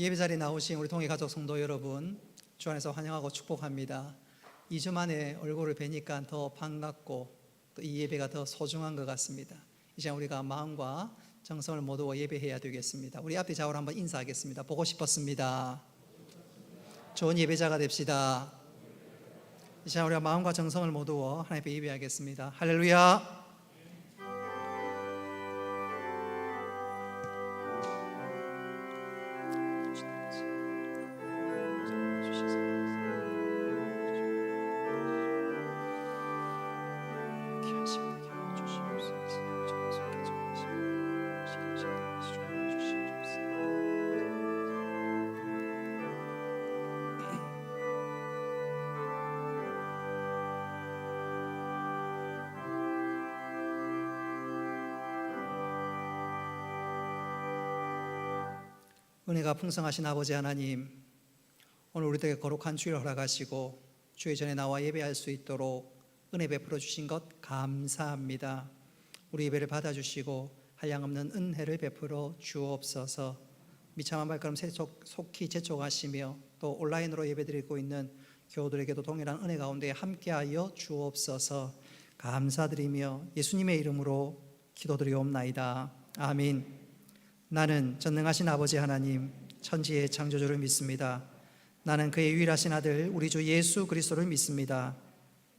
예배 자리에 나오신 우리 동해가족 성도 여러분, 주 안에서 환영하고 축복합니다. 2주 만에 얼굴을 뵈니까 더 반갑고 또 이 예배가 더 소중한 것 같습니다. 이제 우리가 마음과 정성을 모두어 예배해야 되겠습니다. 우리 앞뒤 좌우로 한번 인사하겠습니다. 보고 싶었습니다. 좋은 예배자가 됩시다. 이제 우리가 마음과 정성을 모두어 하나님 앞에 예배하겠습니다. 할렐루야. 은혜가 풍성하신 아버지 하나님, 오늘 우리들에게 거룩한 주일을 허락하시고 주의 전에 나와 예배할 수 있도록 은혜 베풀어 주신 것 감사합니다. 우리 예배를 받아주시고 한량없는 은혜를 베풀어 주옵소서. 미참한 발걸음 속히 재촉하시며 또 온라인으로 예배드리고 있는 교우들에게도 동일한 은혜 가운데 함께하여 주옵소서. 감사드리며 예수님의 이름으로 기도드리옵나이다. 아멘. 나는 전능하신 아버지 하나님, 천지의 창조주를 믿습니다. 나는 그의 유일하신 아들 우리 주 예수 그리스도를 믿습니다.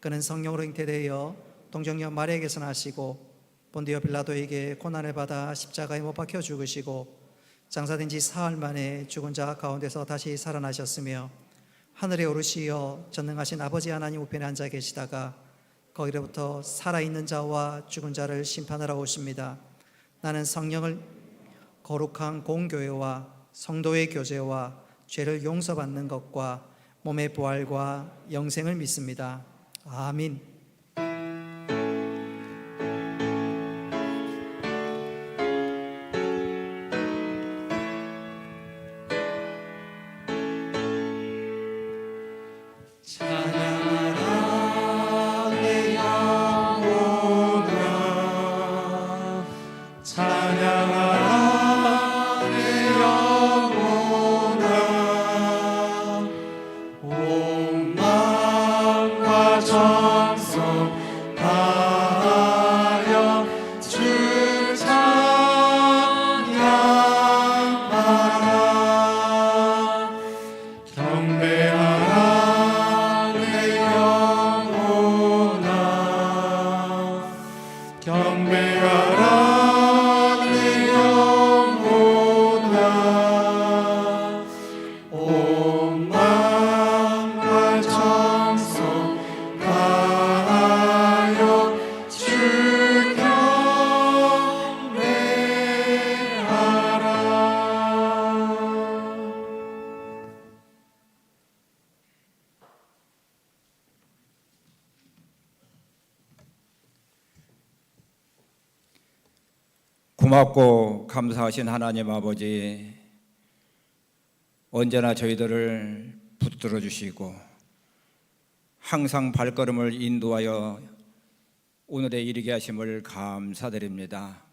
그는 성령으로 잉태되어 동정녀 마리아에게서 나시고 본디오 빌라도에게 고난을 받아 십자가에 못 박혀 죽으시고 장사된 지 사흘 만에 죽은 자 가운데서 다시 살아나셨으며 하늘에 오르시어 전능하신 아버지 하나님 우편에 앉아 계시다가 거기로부터 살아있는 자와 죽은 자를 심판하러 오십니다. 나는 성령을 거룩한 공교회와 성도의 교제와 죄를 용서받는 것과 몸의 부활과 영생을 믿습니다. 아멘. 고맙고 감사하신 하나님 아버지, 언제나 저희들을 붙들어 주시고 항상 발걸음을 인도하여 오늘에 이르게 하심을 감사드립니다.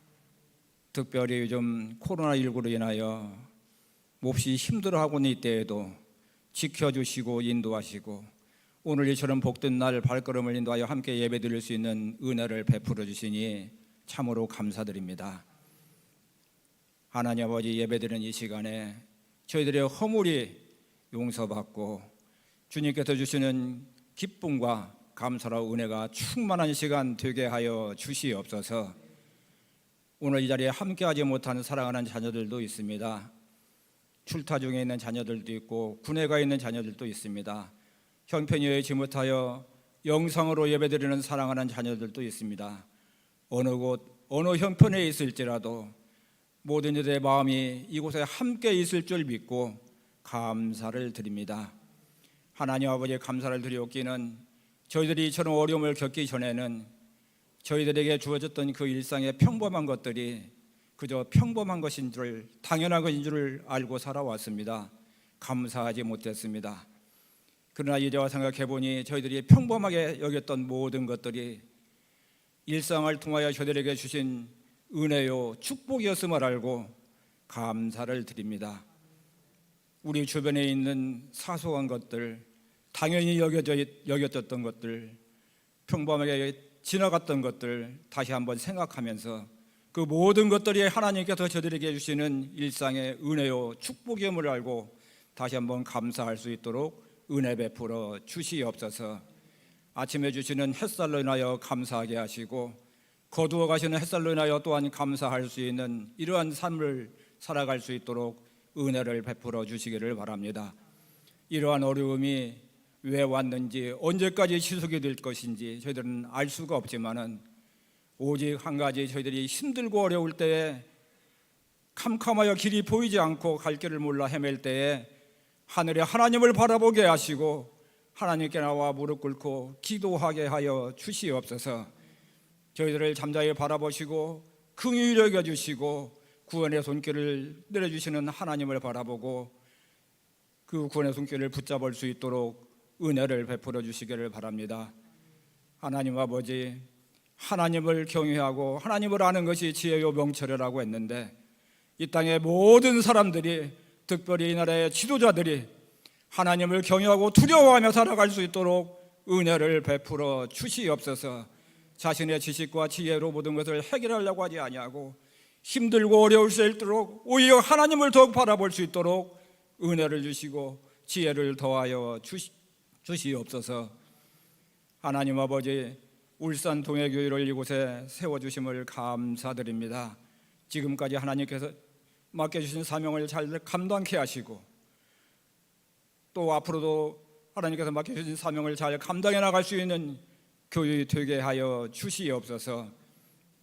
특별히 요즘 코로나19로 인하여 몹시 힘들어하고는 이때에도 지켜주시고 인도하시고 오늘 이처럼 복된 날 발걸음을 인도하여 함께 예배드릴 수 있는 은혜를 베풀어 주시니 참으로 감사드립니다. 하나님 아버지, 예배드리는 이 시간에 저희들의 허물이 용서받고 주님께서 주시는 기쁨과 감사와 은혜가 충만한 시간 되게 하여 주시옵소서. 오늘 이 자리에 함께하지 못하는 사랑하는 자녀들도 있습니다. 출타 중에 있는 자녀들도 있고 군에 가 있는 자녀들도 있습니다. 형편이 여의치 못하여 영상으로 예배드리는 사랑하는 자녀들도 있습니다. 어느 곳 어느 형편에 있을지라도 모든 이들의 마음이 이곳에 함께 있을 줄 믿고 감사를 드립니다. 하나님 아버지, 감사를 드리옵기는 저희들이 이처럼 어려움을 겪기 전에는 저희들에게 주어졌던 그 일상의 평범한 것들이 그저 평범한 것인 줄, 당연한 것인 줄 알고 살아왔습니다. 감사하지 못했습니다. 그러나 이제와 생각해보니 저희들이 평범하게 여겼던 모든 것들이 일상을 통하여 저희들에게 주신 은혜요 축복이었음을 알고 감사를 드립니다. 우리 주변에 있는 사소한 것들, 당연히 여겨졌던 것들, 평범하게 지나갔던 것들 다시 한번 생각하면서 그 모든 것들이 하나님께서 저들에게 주시는 일상의 은혜요 축복임을 알고 다시 한번 감사할 수 있도록 은혜 베풀어 주시옵소서. 아침에 주시는 햇살로 인하여 감사하게 하시고 거두어 가시는 햇살로 인하여 또한 감사할 수 있는 이러한 삶을 살아갈 수 있도록 은혜를 베풀어 주시기를 바랍니다. 이러한 어려움이 왜 왔는지, 언제까지 지속이 될 것인지 저희들은 알 수가 없지만은 오직 한 가지, 저희들이 힘들고 어려울 때에, 캄캄하여 길이 보이지 않고 갈 길을 몰라 헤맬 때에 하늘의 하나님을 바라보게 하시고 하나님께 나와 무릎 꿇고 기도하게 하여 주시옵소서. 저희들을 잠자히 바라보시고 긍휼히 여겨주시고 구원의 손길을 내려주시는 하나님을 바라보고 그 구원의 손길을 붙잡을 수 있도록 은혜를 베풀어 주시기를 바랍니다. 하나님 아버지, 하나님을 경외하고 하나님을 아는 것이 지혜요 명철이라고 했는데 이 땅의 모든 사람들이, 특별히 이 나라의 지도자들이 하나님을 경외하고 두려워하며 살아갈 수 있도록 은혜를 베풀어 주시옵소서. 자신의 지식과 지혜로 모든 것을 해결하려고 하지 아니하고 힘들고 어려울 수 있도록 오히려 하나님을 더욱 바라볼 수 있도록 은혜를 주시고 지혜를 더하여 주시옵소서. 하나님 아버지, 울산 동해교회를 이곳에 세워주심을 감사드립니다. 지금까지 하나님께서 맡겨주신 사명을 잘 감당케 하시고 또 앞으로도 하나님께서 맡겨주신 사명을 잘 감당해 나갈 수 있는 교회 되게 하여 주시옵소서.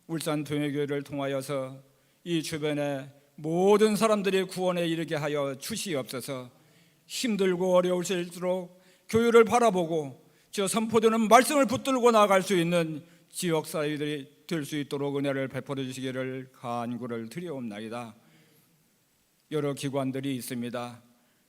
울산 동해교회를 통하여서 이 주변의 모든 사람들이 구원에 이르게 하여 주시옵소서. 힘들고 어려울수록 교회를 바라보고 저 선포되는 말씀을 붙들고 나아갈 수 있는 지역 사회들이 될 수 있도록 은혜를 베풀어 주시기를 간구를 드리옵나이다. 여러 기관들이 있습니다.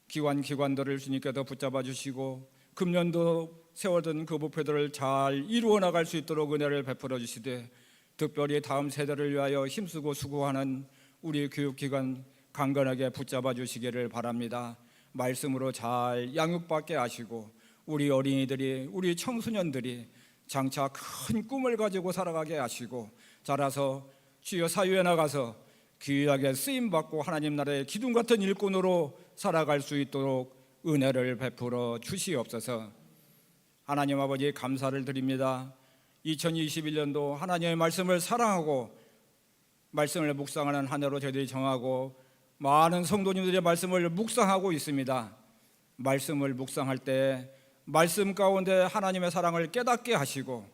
기관들을 주님께서 붙잡아 주시고 금년도 세워둔 그 목표들을 잘 이루어 나갈 수 있도록 은혜를 베풀어 주시되 특별히 다음 세대를 위하여 힘쓰고 수고하는 우리 교육기관 강건하게 붙잡아 주시기를 바랍니다. 말씀으로 잘 양육받게 하시고 우리 어린이들이, 우리 청소년들이 장차 큰 꿈을 가지고 살아가게 하시고 자라서 주여 사유에 나가서 귀하게 쓰임받고 하나님 나라의 기둥 같은 일꾼으로 살아갈 수 있도록 은혜를 베풀어 주시옵소서. 하나님 아버지, 감사를 드립니다. 2021년도 하나님의 말씀을 사랑하고 말씀을 묵상하는 한 해로 저희들이 정하고 많은 성도님들의 말씀을 묵상하고 있습니다. 말씀을 묵상할 때 말씀 가운데 하나님의 사랑을 깨닫게 하시고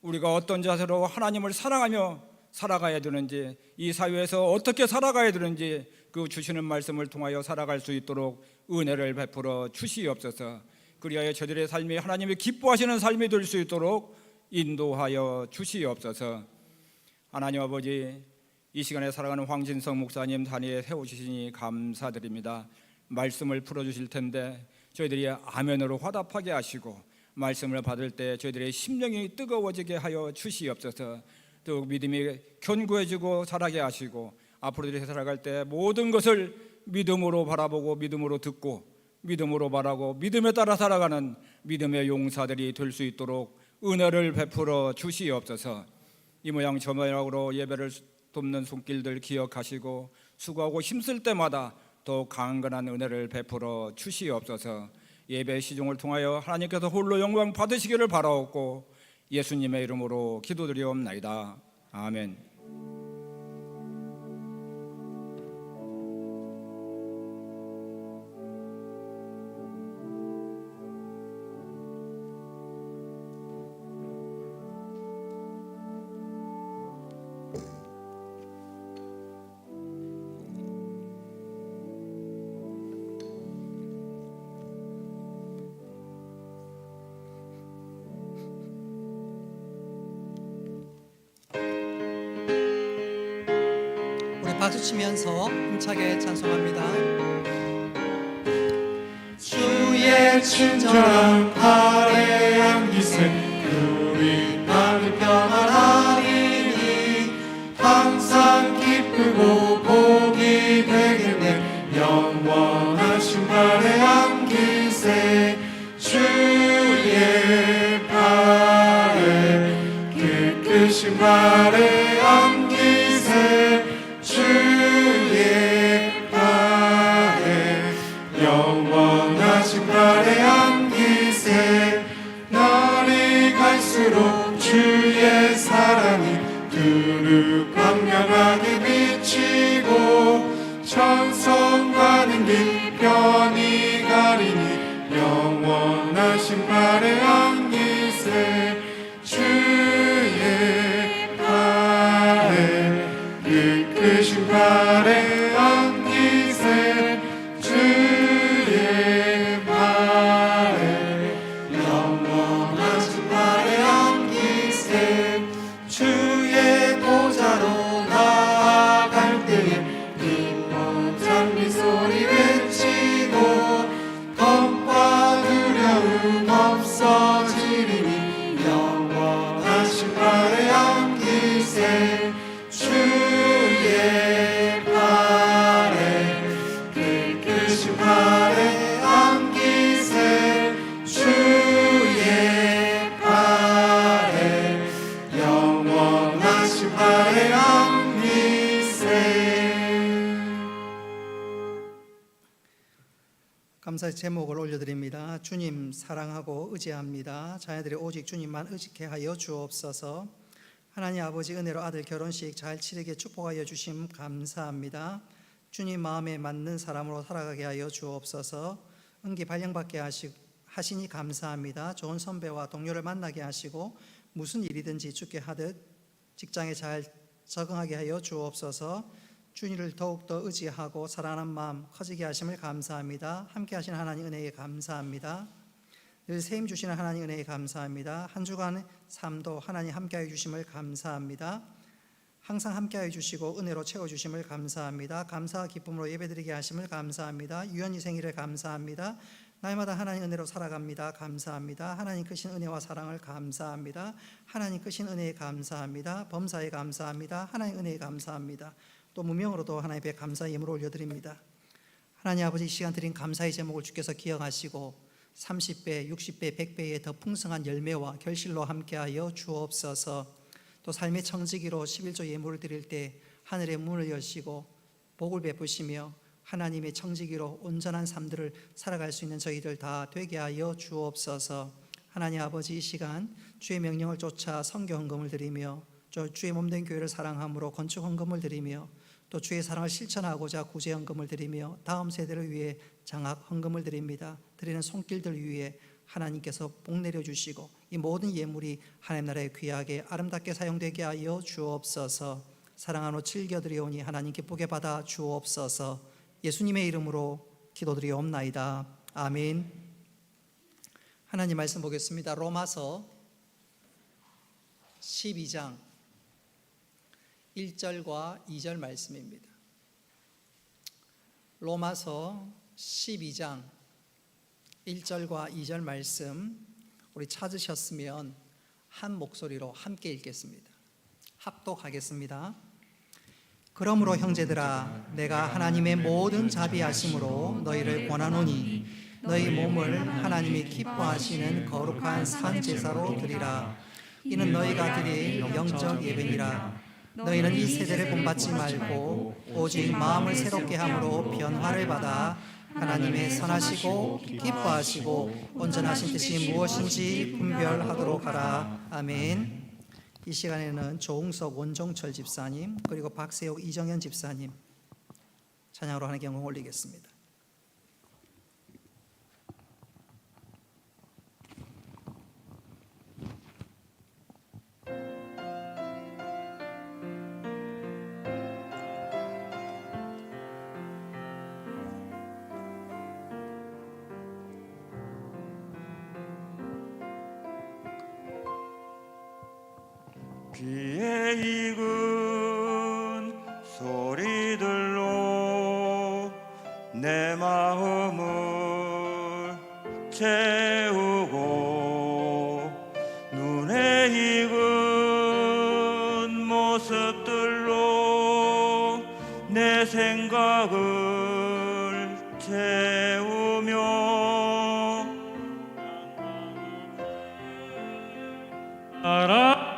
우리가 어떤 자세로 하나님을 사랑하며 살아가야 되는지, 이 사회에서 어떻게 살아가야 되는지 그 주시는 말씀을 통하여 살아갈 수 있도록 은혜를 베풀어 주시옵소서. 그리하여 저들의 삶이 하나님이 기뻐하시는 삶이 될 수 있도록 인도하여 주시옵소서. 하나님 아버지, 이 시간에 살아가는 황진성 목사님 단위에 세워주시니 감사드립니다. 말씀을 풀어주실 텐데 저희들이 아멘으로 화답하게 하시고 말씀을 받을 때 저희들의 심령이 뜨거워지게 하여 주시옵소서. 또 믿음이 견고해지고 자라게 하시고 앞으로 살아갈 때 모든 것을 믿음으로 바라보고 믿음으로 듣고 믿음으로 말하고 믿음에 따라 살아가는 믿음의 용사들이 될 수 있도록 은혜를 베풀어 주시옵소서. 이 모양 저 모양으로 예배를 돕는 손길들 기억하시고 수고하고 힘쓸 때마다 더 강건한 은혜를 베풀어 주시옵소서. 예배 시종을 통하여 하나님께서 홀로 영광 받으시기를 바라옵고 예수님의 이름으로 기도드리옵나이다. 아멘. 박수 치면서 힘차게 찬송합니다. 주의 친절한 팔에 안기세 우리 마음이 평안하리니 항상 기쁘고 복이 되겠네 영원하신 크신 발에 안기세 주의 발에 영원하신 발에 안기세 날이 갈수록 주의 사랑이 두루 광명하게 비치고 천성 가는 길 편히 가리니 영원하신 발에 안기세 주의 발에 그 크신 발에 안기세 주의 발에 영원하신 발에 안기세 주의 보좌로 나아갈 때에 기뻐 미소리 외치고 겁과 두려움 없어지리니 영원하신 발에 안기세 주의 발에 그 크신 발에 안기세 주의 발에 영원하신 발에 안기세. 감사의 제목을 올려드립니다. 주님 사랑하고 의지합니다. 자녀들이 오직 주님만 의지케 하여 주옵소서. 하나님 아버지 은혜로 아들 결혼식 잘 치르게 축복하여 주심 감사합니다. 주님 마음에 맞는 사람으로 살아가게 하여 주옵소서. 은기 발령받게 하시니 감사합니다. 좋은 선배와 동료를 만나게 하시고 무슨 일이든지 주께 하듯 직장에 잘 적응하게 하여 주옵소서. 주님을 더욱더 의지하고 사랑하는 마음 커지게 하심을 감사합니다. 함께 하신 하나님 은혜에 감사합니다. 늘 세임 주시는 하나님 은혜에 감사합니다. 한 주간의 삶도 하나님 함께하여 주심을 감사합니다. 항상 함께하여 주시고 은혜로 채워주심을 감사합니다. 감사와 기쁨으로 예배드리게 하심을 감사합니다. 유연히 생일을 감사합니다. 날마다 하나님 은혜로 살아갑니다. 감사합니다. 하나님 크신 은혜와 사랑을 감사합니다. 하나님 크신 은혜에 감사합니다. 범사에 감사합니다. 하나님 은혜에 감사합니다. 또 무명으로도 하나님 앞에 감사의 예물을 올려드립니다. 하나님 아버지 이 시간 드린 감사의 제목을 주께서 기억하시고 30배, 60배, 100배의 더 풍성한 열매와 결실로 함께하여 주옵소서. 또 삶의 청지기로 11조 예물을 드릴 때 하늘의 문을 여시고 복을 베푸시며 하나님의 청지기로 온전한 삶들을 살아갈 수 있는 저희들 다 되게 하여 주옵소서. 하나님 아버지 이 시간 주의 명령을 쫓아 선교 헌금을 드리며 주의 몸된 교회를 사랑함으로 건축 헌금을 드리며 또 주의 사랑을 실천하고자 구제 헌금을 드리며 다음 세대를 위해 장학 헌금을 드립니다. 드리는 손길들 위해 하나님께서 복 내려주시고 이 모든 예물이 하나님 나라에 귀하게 아름답게 사용되게 하여 주옵소서. 사랑하노 즐겨드리오니 하나님 기쁘게 받아 주옵소서. 예수님의 이름으로 기도드리옵나이다. 아멘. 하나님 말씀 보겠습니다. 로마서 12장 1절과 2절 말씀입니다. 로마서 12장 1절과 2절 말씀 우리 찾으셨으면 한 목소리로 함께 읽겠습니다. 합독하겠습니다. 그러므로 형제들아 내가 하나님의 모든 자비하심으로 너희를 권하노니 너희 몸을 하나님이 기뻐하시는 거룩한 산 제사로 드리라. 이는 너희가 드릴 영적 예배니라. 너희는 이 세대를 본받지 말고 오직 마음을 새롭게 함으로 변화를 받아 하나님의 선하시고 기뻐하시고 온전하신 뜻이 무엇인지 분별하도록 하라. 아멘. 이 시간에는 조웅석 원종철 집사님 그리고 박세옥 이정현 집사님 찬양으로 하나님께 영광 올리겠습니다. 귀에 익은 소리들로 내 마음을 채우고 눈에 익은 모습들로 내 생각을 채우며 알아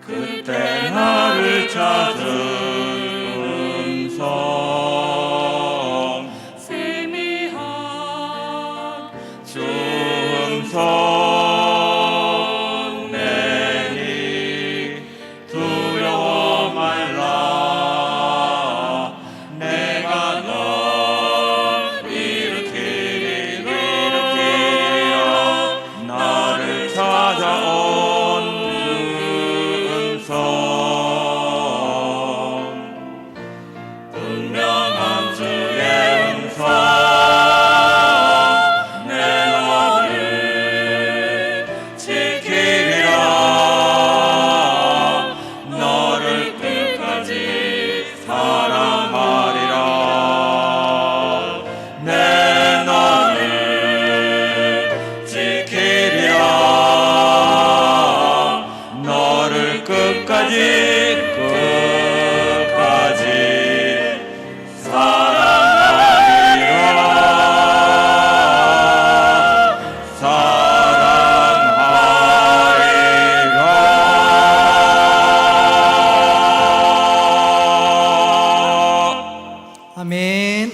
그때 나를 찾은 음성 세미한 주 음성 내니 두려워 말라 내가 널 일으키리라 나를 찾아온 그 분명한 주의 음성 내 너를 지키리라 너를 끝까지 사랑하리라 내 너를 지키리라 너를 끝까지 아멘.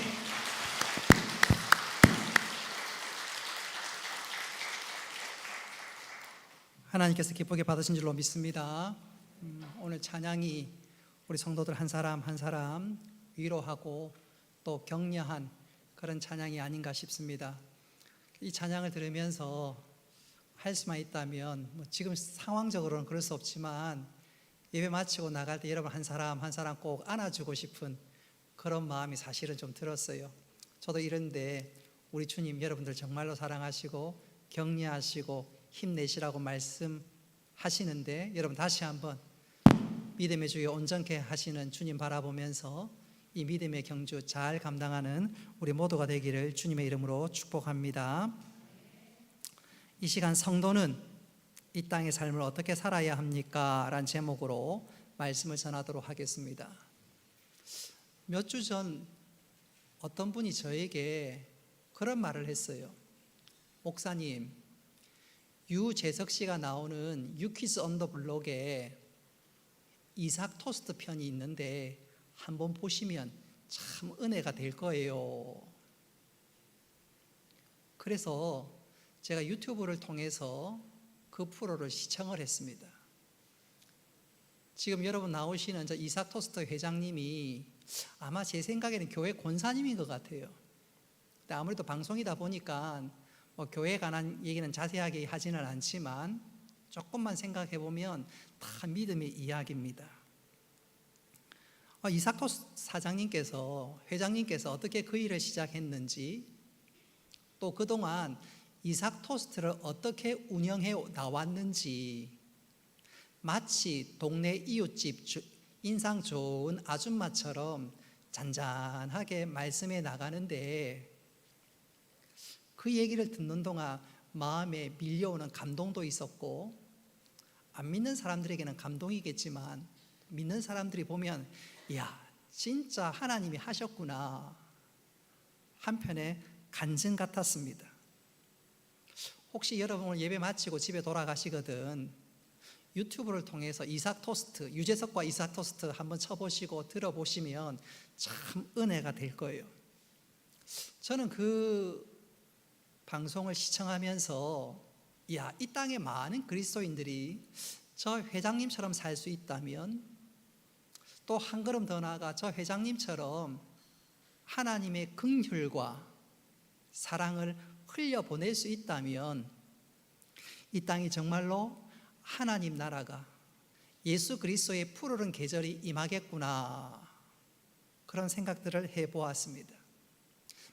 하나님께서 기쁘게 받으신 줄로 믿습니다. 오늘 찬양이 우리 성도들 한 사람 한 사람 위로하고 또 격려한 그런 찬양이 아닌가 싶습니다. 이 찬양을 들으면서 할 수만 있다면 지금 상황적으로는 그럴 수 없지만 예배 마치고 나갈 때 여러분 한 사람 한 사람 꼭 안아주고 싶은 그런 마음이 사실은 좀 들었어요. 저도 이런데 우리 주님 여러분들 정말로 사랑하시고 격려하시고 힘내시라고 말씀하시는데 여러분 다시 한번 믿음의 주여 온전케 하시는 주님 바라보면서 이 믿음의 경주 잘 감당하는 우리 모두가 되기를 주님의 이름으로 축복합니다. 이 시간 성도는 이 땅의 삶을 어떻게 살아야 합니까? 라는 제목으로 말씀을 전하도록 하겠습니다. 몇 주 전 어떤 분이 저에게 그런 말을 했어요. 목사님, 유재석 씨가 나오는 유키즈 언 더 블록에 이삭 토스트 편이 있는데 한번 보시면 참 은혜가 될 거예요. 그래서 제가 유튜브를 통해서 그 프로를 시청을 했습니다. 지금 여러분 나오시는 저 이삭 토스트 회장님이 아마 제 생각에는 교회 권사님인 것 같아요. 근데 아무래도 방송이다 보니까 교회에 관한 얘기는 자세하게 하지는 않지만 조금만 생각해 보면 다 믿음의 이야기입니다. 이삭 토스트 사장님께서 회장님께서 어떻게 그 일을 시작했는지 또 그동안 이삭 토스트를 어떻게 운영해 나왔는지 마치 동네 이웃집 인상 좋은 아줌마처럼 잔잔하게 말씀해 나가는데 그 얘기를 듣는 동안 마음에 밀려오는 감동도 있었고 안 믿는 사람들에게는 감동이겠지만 믿는 사람들이 보면 이야 진짜 하나님이 하셨구나 한편의 간증 같았습니다. 혹시 여러분 오늘 예배 마치고 집에 돌아가시거든 유튜브를 통해서 이삭 토스트, 유재석과 이삭 토스트 한번 쳐보시고 들어보시면 참 은혜가 될 거예요. 저는 그 방송을 시청하면서 야, 이 땅에 많은 그리스도인들이 저 회장님처럼 살 수 있다면 또 한 걸음 더 나아가 저 회장님처럼 하나님의 긍휼과 사랑을 흘려보낼 수 있다면 이 땅이 정말로 하나님 나라가 예수 그리스도의 푸르른 계절이 임하겠구나 그런 생각들을 해보았습니다.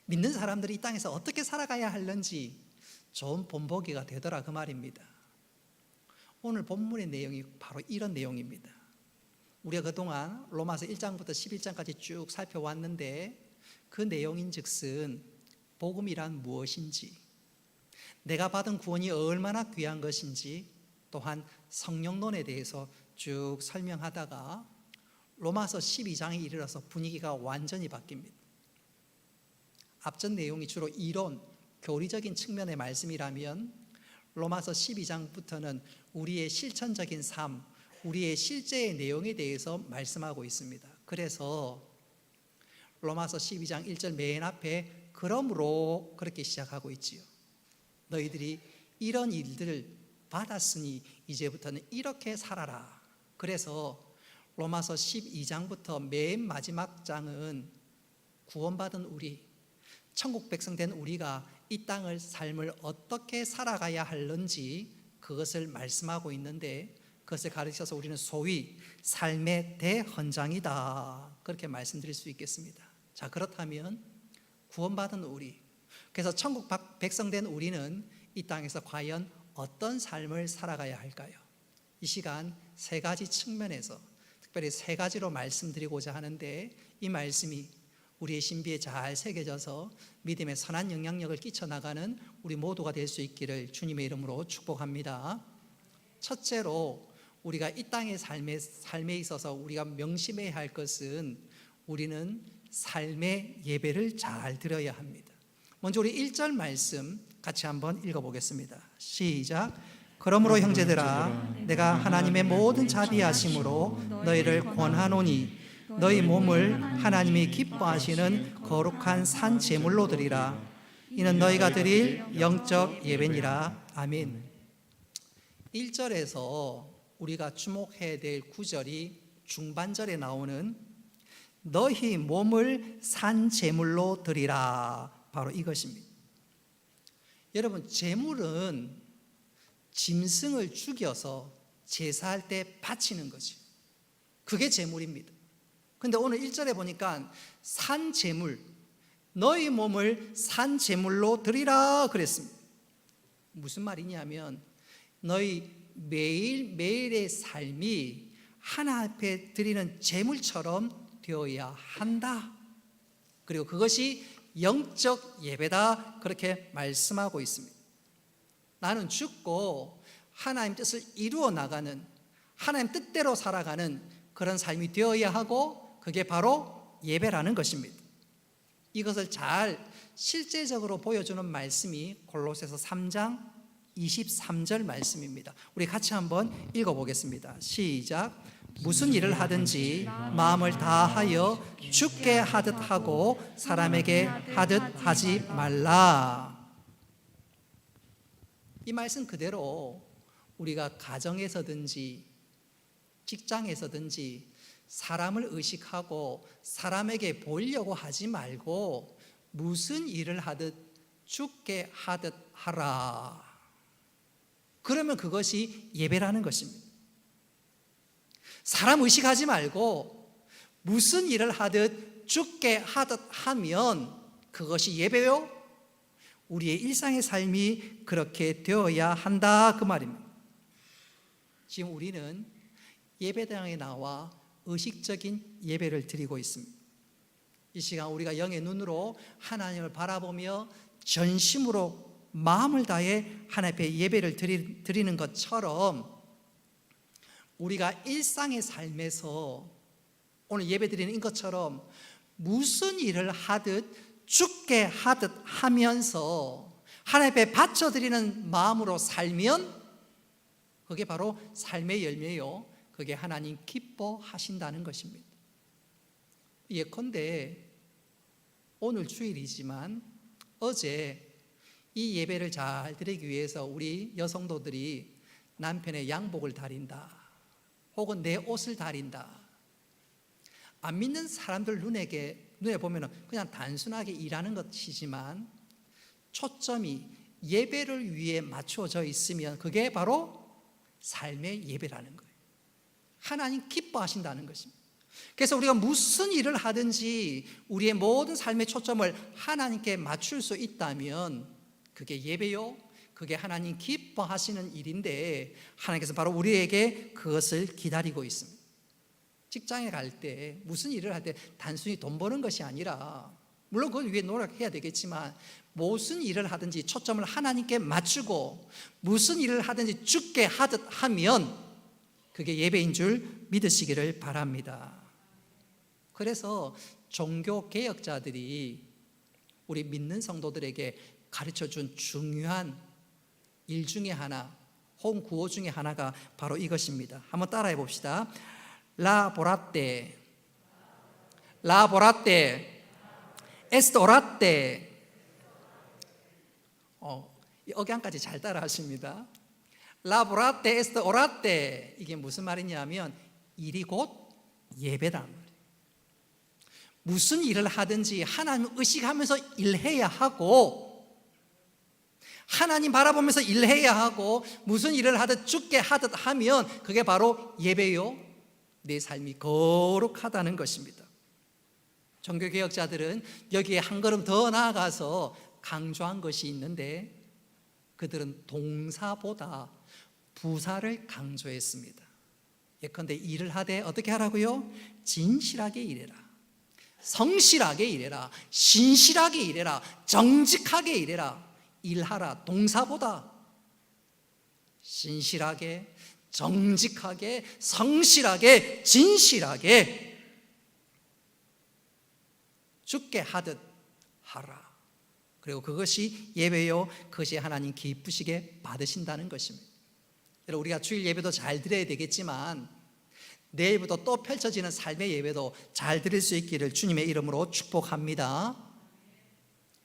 믿는 사람들이 이 땅에서 어떻게 살아가야 하는지 좋은 본보기가 되더라 그 말입니다. 오늘 본문의 내용이 바로 이런 내용입니다. 우리가 그동안 로마서 1장부터 11장까지 쭉 살펴왔는데 그 내용인즉슨 복음이란 무엇인지, 내가 받은 구원이 얼마나 귀한 것인지, 또한 성령론에 대해서 쭉 설명하다가 로마서 12장에 이르러서 분위기가 완전히 바뀝니다. 앞전 내용이 주로 이론, 교리적인 측면의 말씀이라면 로마서 12장부터는 우리의 실천적인 삶, 우리의 실제의 내용에 대해서 말씀하고 있습니다. 그래서 로마서 12장 1절 맨 앞에 그러므로 그렇게 시작하고 있지요. 너희들이 이런 일들을 받았으니 이제부터는 이렇게 살아라. 그래서 로마서 12장부터 맨 마지막 장은 구원받은 우리, 천국 백성 된 우리가 이 땅을 삶을 어떻게 살아가야 하는지 그것을 말씀하고 있는데, 그것을 가르쳐서 우리는 소위 삶의 대헌장이다, 그렇게 말씀드릴 수 있겠습니다. 자, 그렇다면 구원받은 우리, 그래서 천국 백성 된 우리는 이 땅에서 과연 어떤 삶을 살아가야 할까요? 이 시간 세 가지 측면에서 특별히 세 가지로 말씀드리고자 하는데, 이 말씀이 우리의 신비에 잘 새겨져서 믿음의 선한 영향력을 끼쳐나가는 우리 모두가 될 수 있기를 주님의 이름으로 축복합니다. 첫째로 우리가 이 땅의 삶에 있어서 우리가 명심해야 할 것은 우리는 삶의 예배를 잘 드려야 합니다. 먼저 우리 1절 말씀 같이 한번 읽어보겠습니다. 시작. 그러므로 형제들아, 내가 하나님의 모든 자비하심으로 너희를 권하노니 너희 몸을 하나님이 기뻐하시는 거룩한 산 제물로 드리라. 이는 너희가 드릴 영적 예배니라. 아멘. 1절에서 우리가 주목해야 될 구절이 중반절에 나오는 너희 몸을 산 제물로 드리라, 바로 이것입니다. 여러분, 제물은 짐승을 죽여서 제사할 때 바치는 거지. 그게 제물입니다. 근데 오늘 1절에 보니까 산 제물, 너희 몸을 산 제물로 드리라 그랬습니다. 무슨 말이냐면 너희 매일매일의 삶이 하나 앞에 드리는 제물처럼 되어야 한다. 그리고 그것이 영적 예배다, 그렇게 말씀하고 있습니다. 나는 죽고 하나님 뜻을 이루어 나가는, 하나님 뜻대로 살아가는 그런 삶이 되어야 하고, 그게 바로 예배라는 것입니다. 이것을 잘 실제적으로 보여주는 말씀이 골로새서 3장 23절 말씀입니다. 우리 같이 한번 읽어보겠습니다. 시작. 무슨 일을 하든지 마음을 다하여 주께 하듯 하고 사람에게 하듯 하지 말라. 이 말씀 그대로 우리가 가정에서든지 직장에서든지 사람을 의식하고 사람에게 보이려고 하지 말고 무슨 일을 하듯 주께 하듯 하라. 그러면 그것이 예배라는 것입니다. 사람 의식하지 말고 무슨 일을 하듯 주께 하듯 하면 그것이 예배요? 우리의 일상의 삶이 그렇게 되어야 한다, 그 말입니다. 지금 우리는 예배당에 나와 의식적인 예배를 드리고 있습니다. 이 시간 우리가 영의 눈으로 하나님을 바라보며 전심으로 마음을 다해 하나님 앞에 예배를 드리는 것처럼 우리가 일상의 삶에서 오늘 예배 드리는 것처럼 무슨 일을 하듯 주께 하듯 하면서 하나님 앞에 바쳐드리는 마음으로 살면 그게 바로 삶의 열매요, 그게 하나님 기뻐하신다는 것입니다. 예컨대 오늘 주일이지만 어제 이 예배를 잘 드리기 위해서 우리 여성도들이 남편의 양복을 다린다, 혹은 내 옷을 다린다. 안 믿는 사람들 눈에 보면 그냥 단순하게 일하는 것이지만 초점이 예배를 위해 맞춰져 있으면 그게 바로 삶의 예배라는 거예요. 하나님 기뻐하신다는 것입니다. 그래서 우리가 무슨 일을 하든지 우리의 모든 삶의 초점을 하나님께 맞출 수 있다면 그게 예배요, 그게 하나님 기뻐하시는 일인데 하나님께서 바로 우리에게 그것을 기다리고 있습니다. 직장에 갈 때, 무슨 일을 할 때 단순히 돈 버는 것이 아니라, 물론 그걸 위해 노력해야 되겠지만, 무슨 일을 하든지 초점을 하나님께 맞추고 무슨 일을 하든지 주께 하듯 하면 그게 예배인 줄 믿으시기를 바랍니다. 그래서 종교 개혁자들이 우리 믿는 성도들에게 가르쳐준 중요한 일 중에 하나, 혹은 구호 중에 하나가 바로 이것입니다. 한번 따라해 봅시다. 라보라떼, 라보라떼, 에스토라떼. 이 억양까지 잘 따라하십니다. 라보라떼, 에스토라떼. 이게 무슨 말이냐면 일이 곧 예배란 말이에요. 무슨 일을 하든지 하나님 의식하면서 일해야 하고, 하나님 바라보면서 일해야 하고, 무슨 일을 하듯 주께 하듯 하면 그게 바로 예배요, 내 삶이 거룩하다는 것입니다. 종교개혁자들은 여기에 한 걸음 더 나아가서 강조한 것이 있는데, 그들은 동사보다 부사를 강조했습니다. 예컨대 일을 하되 어떻게 하라고요? 진실하게 일해라, 성실하게 일해라, 신실하게 일해라, 정직하게 일해라. 일하라, 동사보다 신실하게, 정직하게, 성실하게, 진실하게 주께 하듯 하라. 그리고 그것이 예배요, 그것이 하나님 기쁘시게 받으신다는 것입니다. 여러분, 우리가 주일 예배도 잘 드려야 되겠지만 내일부터 또 펼쳐지는 삶의 예배도 잘 드릴 수 있기를 주님의 이름으로 축복합니다.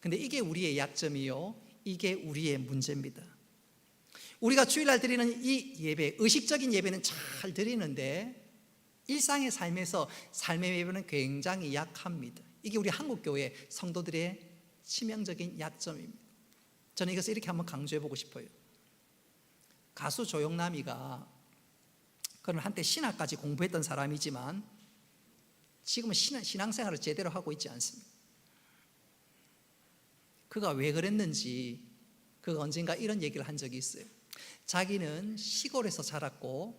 근데 이게 우리의 약점이요, 이게 우리의 문제입니다. 우리가 주일날 드리는 이 예배, 의식적인 예배는 잘 드리는데 일상의 삶에서 삶의 예배는 굉장히 약합니다. 이게 우리 한국교회 성도들의 치명적인 약점입니다. 저는 이것을 이렇게 한번 강조해보고 싶어요. 가수 조영남이가, 그는 한때 신학까지 공부했던 사람이지만 지금은 신앙생활을 제대로 하고 있지 않습니다. 그가 왜 그랬는지, 그가 언젠가 이런 얘기를 한 적이 있어요. 자기는 시골에서 자랐고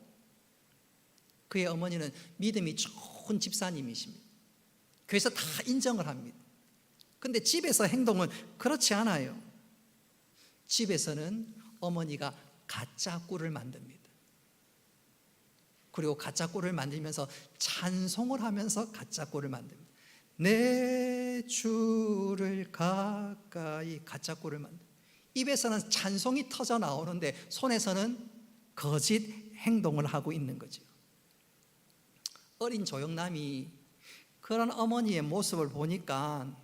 그의 어머니는 믿음이 좋은 집사님이십니다. 교회에서 다 인정을 합니다. 근데 집에서 행동은 그렇지 않아요. 집에서는 어머니가 가짜 꿀을 만듭니다. 그리고 가짜 꿀을 만들면서 찬송을 하면서 가짜 꿀을 만듭니다. 내 주를 가까이, 가짜 꿀을 만듭니다. 입에서는 찬송이 터져 나오는데 손에서는 거짓 행동을 하고 있는 거죠. 어린 조영남이 그런 어머니의 모습을 보니까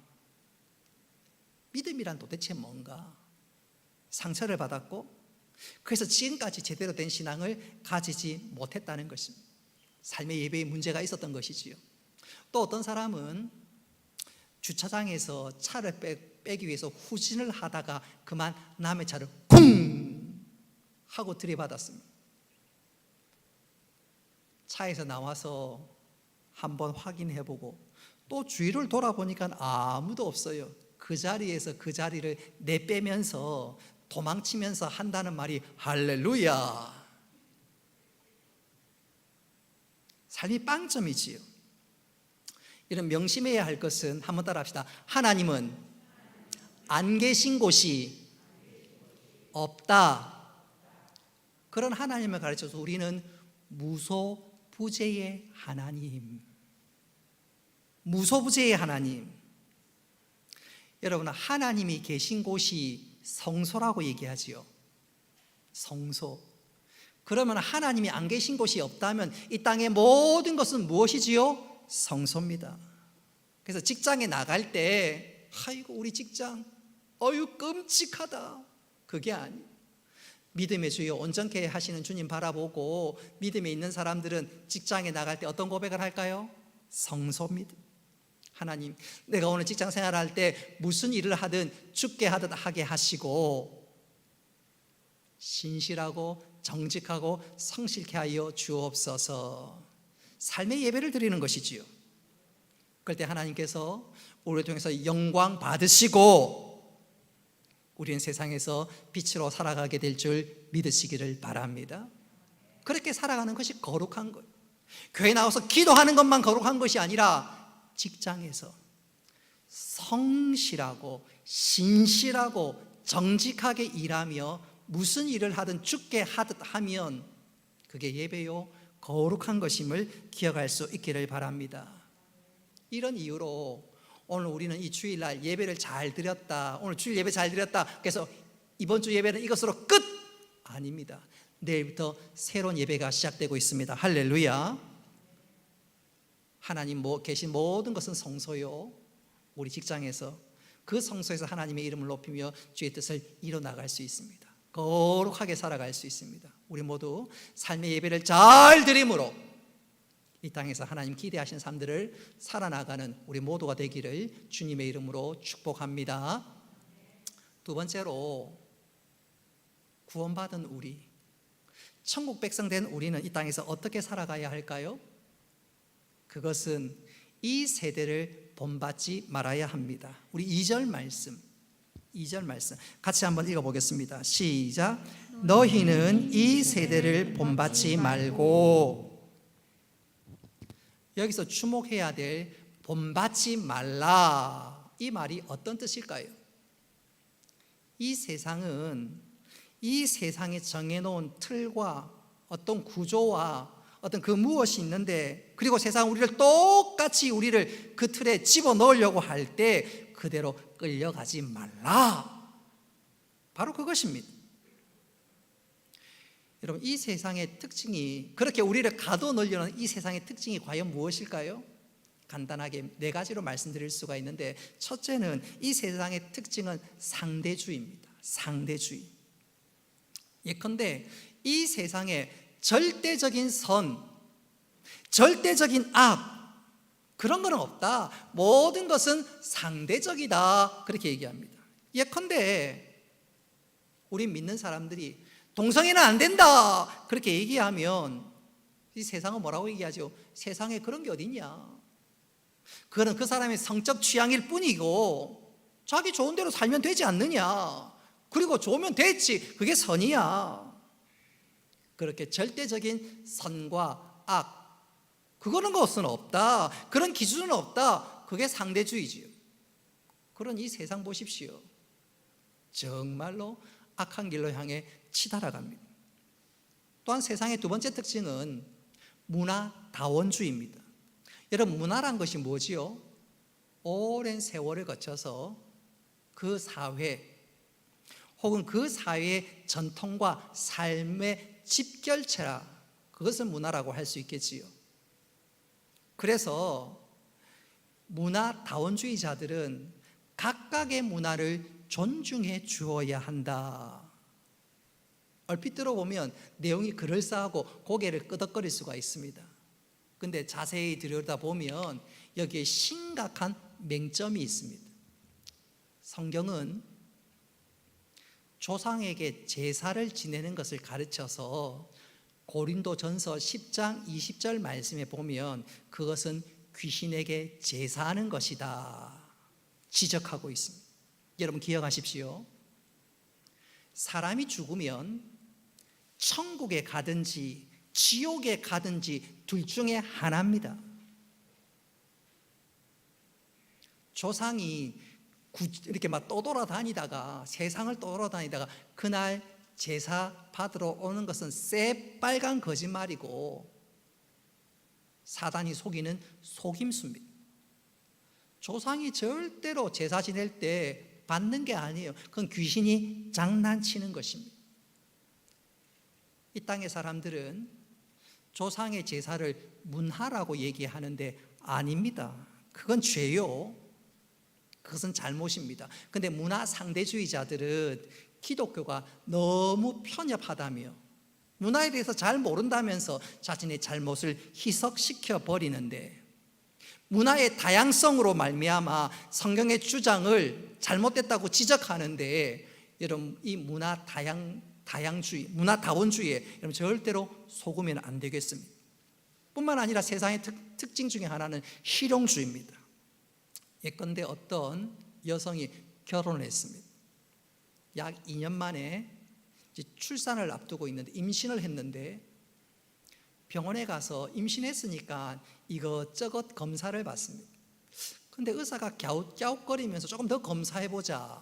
믿음이란 도대체 뭔가 상처를 받았고, 그래서 지금까지 제대로 된 신앙을 가지지 못했다는 것입니다. 삶의 예배에 문제가 있었던 것이지요. 또 어떤 사람은 주차장에서 차를 빼기 위해서 후진을 하다가 그만 남의 차를 쿵 하고 들이받았습니다. 차에서 나와서 한번 확인해보고 또 주위를 돌아보니까 아무도 없어요. 그 자리에서 그 자리를 내빼면서 도망치면서 한다는 말이 할렐루야. 삶이 빵점이지요. 이런 명심해야 할 것은, 한번 따라 합시다. 하나님은 안 계신 곳이 없다. 그런 하나님을 가르쳐서 우리는 무소부재의 하나님, 무소부재의 하나님. 여러분, 하나님이 계신 곳이 성소라고 얘기하지요. 성소. 그러면 하나님이 안 계신 곳이 없다면 이 땅의 모든 것은 무엇이지요? 성소입니다. 그래서 직장에 나갈 때 아이고 우리 직장 어유 끔찍하다, 그게 아니에요. 믿음의 주여 온전케 하시는 주님 바라보고 믿음에 있는 사람들은 직장에 나갈 때 어떤 고백을 할까요? 성소입니다. 하나님, 내가 오늘 직장 생활할 때 무슨 일을 하든 주께 하듯 하게 하시고 신실하고 정직하고 성실케 하여 주옵소서. 삶의 예배를 드리는 것이지요. 그럴 때 하나님께서 우리를 통해서 영광 받으시고 우리는 세상에서 빛으로 살아가게 될 줄 믿으시기를 바랍니다. 그렇게 살아가는 것이 거룩한 거예요. 교회 나와서 기도하는 것만 거룩한 것이 아니라 직장에서 성실하고 신실하고 정직하게 일하며 무슨 일을 하든 주께 하듯 하면 그게 예배요 거룩한 것임을 기억할 수 있기를 바랍니다. 이런 이유로 오늘 우리는 이 주일날 예배를 잘 드렸다, 오늘 주일 예배 잘 드렸다, 그래서 이번 주 예배는 이것으로 끝! 아닙니다. 내일부터 새로운 예배가 시작되고 있습니다. 할렐루야. 하나님 계신 모든 것은 성소요, 우리 직장에서 그 성소에서 하나님의 이름을 높이며 주의 뜻을 이뤄나갈 수 있습니다. 거룩하게 살아갈 수 있습니다. 우리 모두 삶의 예배를 잘 드림으로 이 땅에서 하나님 기대하신 삶들을 살아나가는 우리 모두가 되기를 주님의 이름으로 축복합니다. 두 번째로, 구원받은 우리, 천국 백성 된 우리는 이 땅에서 어떻게 살아가야 할까요? 그것은 이 세대를 본받지 말아야 합니다. 우리 2절 말씀 같이 한번 읽어보겠습니다. 시작. 너희는 이 세대를 본받지 말고. 여기서 주목해야 될 본받지 말라, 이 말이 어떤 뜻일까요? 이 세상은 이 세상에 정해놓은 틀과 어떤 구조와 어떤 그 무엇이 있는데, 그리고 세상 우리를 똑같이 우리를 그 틀에 집어넣으려고 할 때 그대로 끌려가지 말라, 바로 그것입니다. 여러분, 이 세상의 특징이, 그렇게 우리를 가둬놓으려는 이 세상의 특징이 과연 무엇일까요? 간단하게 4가지로 말씀드릴 수가 있는데, 첫째는 이 세상의 특징은 상대주의입니다. 상대주의. 예컨대 이 세상에 절대적인 선, 절대적인 악, 그런 거는 없다. 모든 것은 상대적이다, 그렇게 얘기합니다. 예컨대 우리 믿는 사람들이 동성애는 안 된다, 그렇게 얘기하면 이 세상은 뭐라고 얘기하죠? 세상에 그런 게 어딨냐, 그거는 그 사람의 성적 취향일 뿐이고 자기 좋은 대로 살면 되지 않느냐, 그리고 좋으면 됐지, 그게 선이야. 그렇게 절대적인 선과 악, 그거는 것은 없다, 그런 기준은 없다, 그게 상대주의지요. 그런 이 세상 보십시오. 정말로 악한 길로 향해 치달아갑니다. 또한 세상의 두 번째 특징은 문화다원주의입니다. 여러분, 문화란 것이 뭐지요? 오랜 세월을 거쳐서 그 사회 혹은 그 사회의 전통과 삶의 집결체라, 그것을 문화라고 할 수 있겠지요. 그래서 문화다원주의자들은 각각의 문화를 존중해 주어야 한다. 얼핏 들어보면 내용이 그럴싸하고 고개를 끄덕거릴 수가 있습니다. 근데 자세히 들여다보면 여기에 심각한 맹점이 있습니다. 성경은 조상에게 제사를 지내는 것을 가르쳐서 고린도전서 10장 20절 말씀에 보면 그것은 귀신에게 제사하는 것이다 지적하고 있습니다. 여러분 기억하십시오. 사람이 죽으면 천국에 가든지 지옥에 가든지 둘 중에 하나입니다. 조상이 이렇게 막 떠돌아다니다가, 세상을 떠돌아다니다가 그날 제사 받으러 오는 것은 새빨간 거짓말이고 사단이 속이는 속임수입니다. 조상이 절대로 제사 지낼 때 받는 게 아니에요. 그건 귀신이 장난치는 것입니다. 이 땅의 사람들은 조상의 제사를 문화라고 얘기하는데 아닙니다. 그건 죄요. 그것은 잘못입니다. 그런데 문화 상대주의자들은 기독교가 너무 편협하다며 문화에 대해서 잘 모른다면서 자신의 잘못을 희석시켜 버리는데, 문화의 다양성으로 말미암아 성경의 주장을 잘못됐다고 지적하는데, 여러분 이 문화 다양주의, 문화 다원주의에 여러분 절대로 속으면 안 되겠습니다. 뿐만 아니라 세상의 특징 중에 하나는 실용주의입니다. 예컨대 어떤 여성이 결혼을 했습니다. 약 2년 만에 이제 출산을 앞두고 있는데, 임신을 했는데 병원에 가서 임신했으니까 이것저것 검사를 받습니다. 근데 의사가 갸웃갸웃거리면서 조금 더 검사해보자.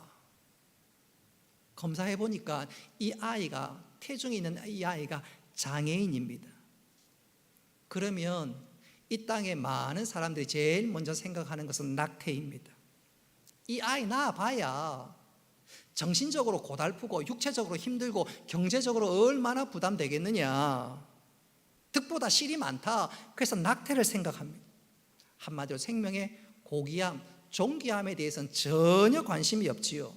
검사해보니까 이 아이가, 태중에 있는 이 아이가 장애인입니다. 그러면 이 땅에 많은 사람들이 제일 먼저 생각하는 것은 낙태입니다. 이 아이 낳아봐야 정신적으로 고달프고 육체적으로 힘들고 경제적으로 얼마나 부담되겠느냐. 득보다 실이 많다. 그래서 낙태를 생각합니다. 한마디로 생명의 고귀함, 존귀함에 대해서는 전혀 관심이 없지요.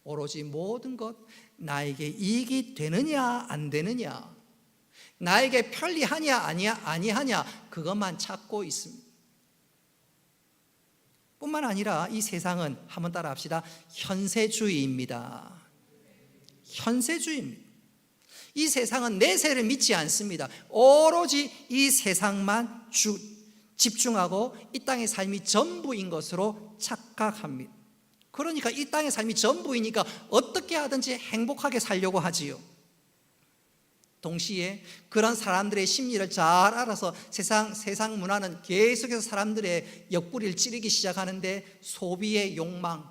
오로지 모든 것 나에게 이익이 되느냐 안 되느냐, 나에게 편리하냐 아니하냐 그것만 찾고 있습니다. 뿐만 아니라 이 세상은, 한번 따라 합시다, 현세주의입니다. 현세주의입니다. 이 세상은 내세를 믿지 않습니다. 오로지 이 세상만 집중하고 이 땅의 삶이 전부인 것으로 착각합니다. 그러니까 이 땅의 삶이 전부이니까 어떻게 하든지 행복하게 살려고 하지요. 동시에 그런 사람들의 심리를 잘 알아서 세상 문화는 계속해서 사람들의 옆구리를 찌르기 시작하는데, 소비의 욕망,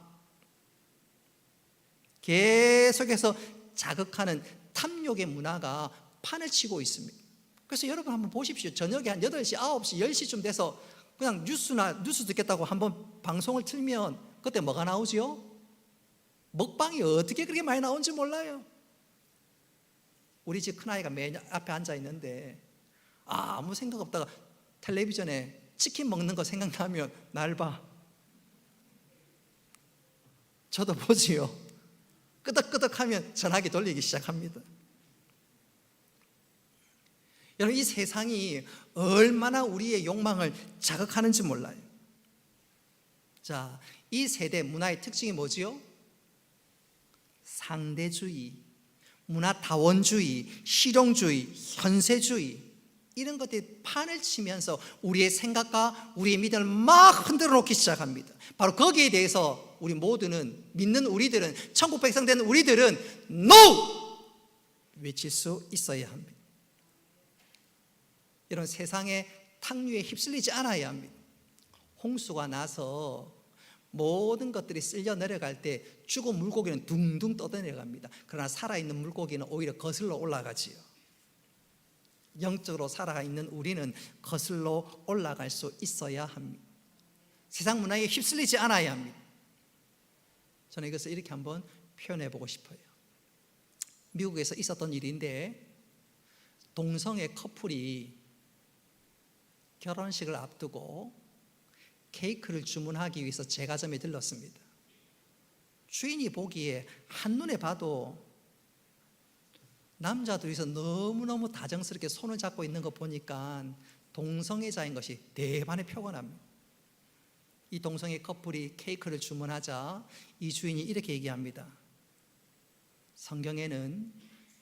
계속해서 자극하는 탐욕의 문화가 판을 치고 있습니다. 그래서 여러분 한번 보십시오. 저녁에 한 8시, 9시, 10시쯤 돼서 그냥 뉴스 듣겠다고 한번 방송을 틀면 그때 뭐가 나오죠? 먹방이 어떻게 그렇게 많이 나오는지 몰라요. 우리 집 큰아이가 맨 앞에 앉아 있는데 아무 생각 없다가 텔레비전에 치킨 먹는 거 생각나면 날 봐. 저도 보지요. 끄덕끄덕하면 전화기 돌리기 시작합니다. 여러분, 이 세상이 얼마나 우리의 욕망을 자극하는지 몰라요. 자, 이 세대 문화의 특징이 뭐지요? 상대주의, 문화다원주의, 실용주의, 현세주의, 이런 것들이 판을 치면서 우리의 생각과 우리의 믿음을 막 흔들어 놓기 시작합니다. 바로 거기에 대해서 우리 모두는, 믿는 우리들은, 천국 백성 되는 우리들은 NO! 외칠 수 있어야 합니다. 이런 세상의 탕류에 휩쓸리지 않아야 합니다. 홍수가 나서 모든 것들이 쓸려 내려갈 때 죽은 물고기는 둥둥 떠내려갑니다. 그러나 살아있는 물고기는 오히려 거슬러 올라가지요. 영적으로 살아가 있는 우리는 거슬러 올라갈 수 있어야 합니다. 세상 문화에 휩쓸리지 않아야 합니다. 저는 이것을 이렇게 한번 표현해 보고 싶어요. 미국에서 있었던 일인데, 동성애 커플이 결혼식을 앞두고 케이크를 주문하기 위해서 제과점에 들렀습니다. 주인이 보기에 한눈에 봐도 남자 둘이서 너무너무 다정스럽게 손을 잡고 있는 거 보니까 동성애자인 것이 대반에 표가 납니다. 이 동성애 커플이 케이크를 주문하자 이 주인이 이렇게 얘기합니다. 성경에는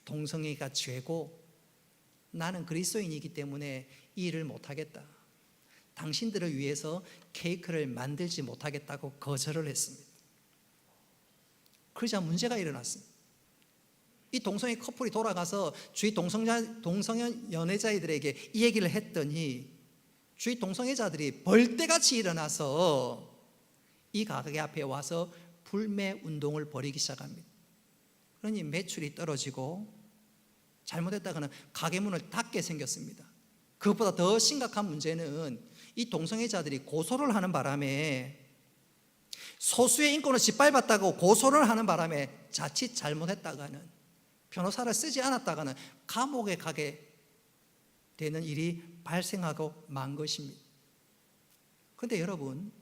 동성애가 죄고 나는 그리스도인이기 때문에 이 일을 못하겠다. 당신들을 위해서 케이크를 만들지 못하겠다고 거절을 했습니다. 그러자 문제가 일어났습니다. 이 동성애 커플이 돌아가서 주위 동성연 연애자들에게 이 얘기를 했더니 주위 동성애자들이 벌떼같이 일어나서 이 가게 앞에 와서 불매 운동을 벌이기 시작합니다. 그러니 매출이 떨어지고 잘못했다가는 가게 문을 닫게 생겼습니다. 그것보다 더 심각한 문제는 이 동성애자들이 고소를 하는 바람에, 소수의 인권을 짓밟았다고 고소를 하는 바람에 자칫 잘못했다가는, 변호사를 쓰지 않았다가는 감옥에 가게 되는 일이 발생하고 만 것입니다. 그런데 여러분,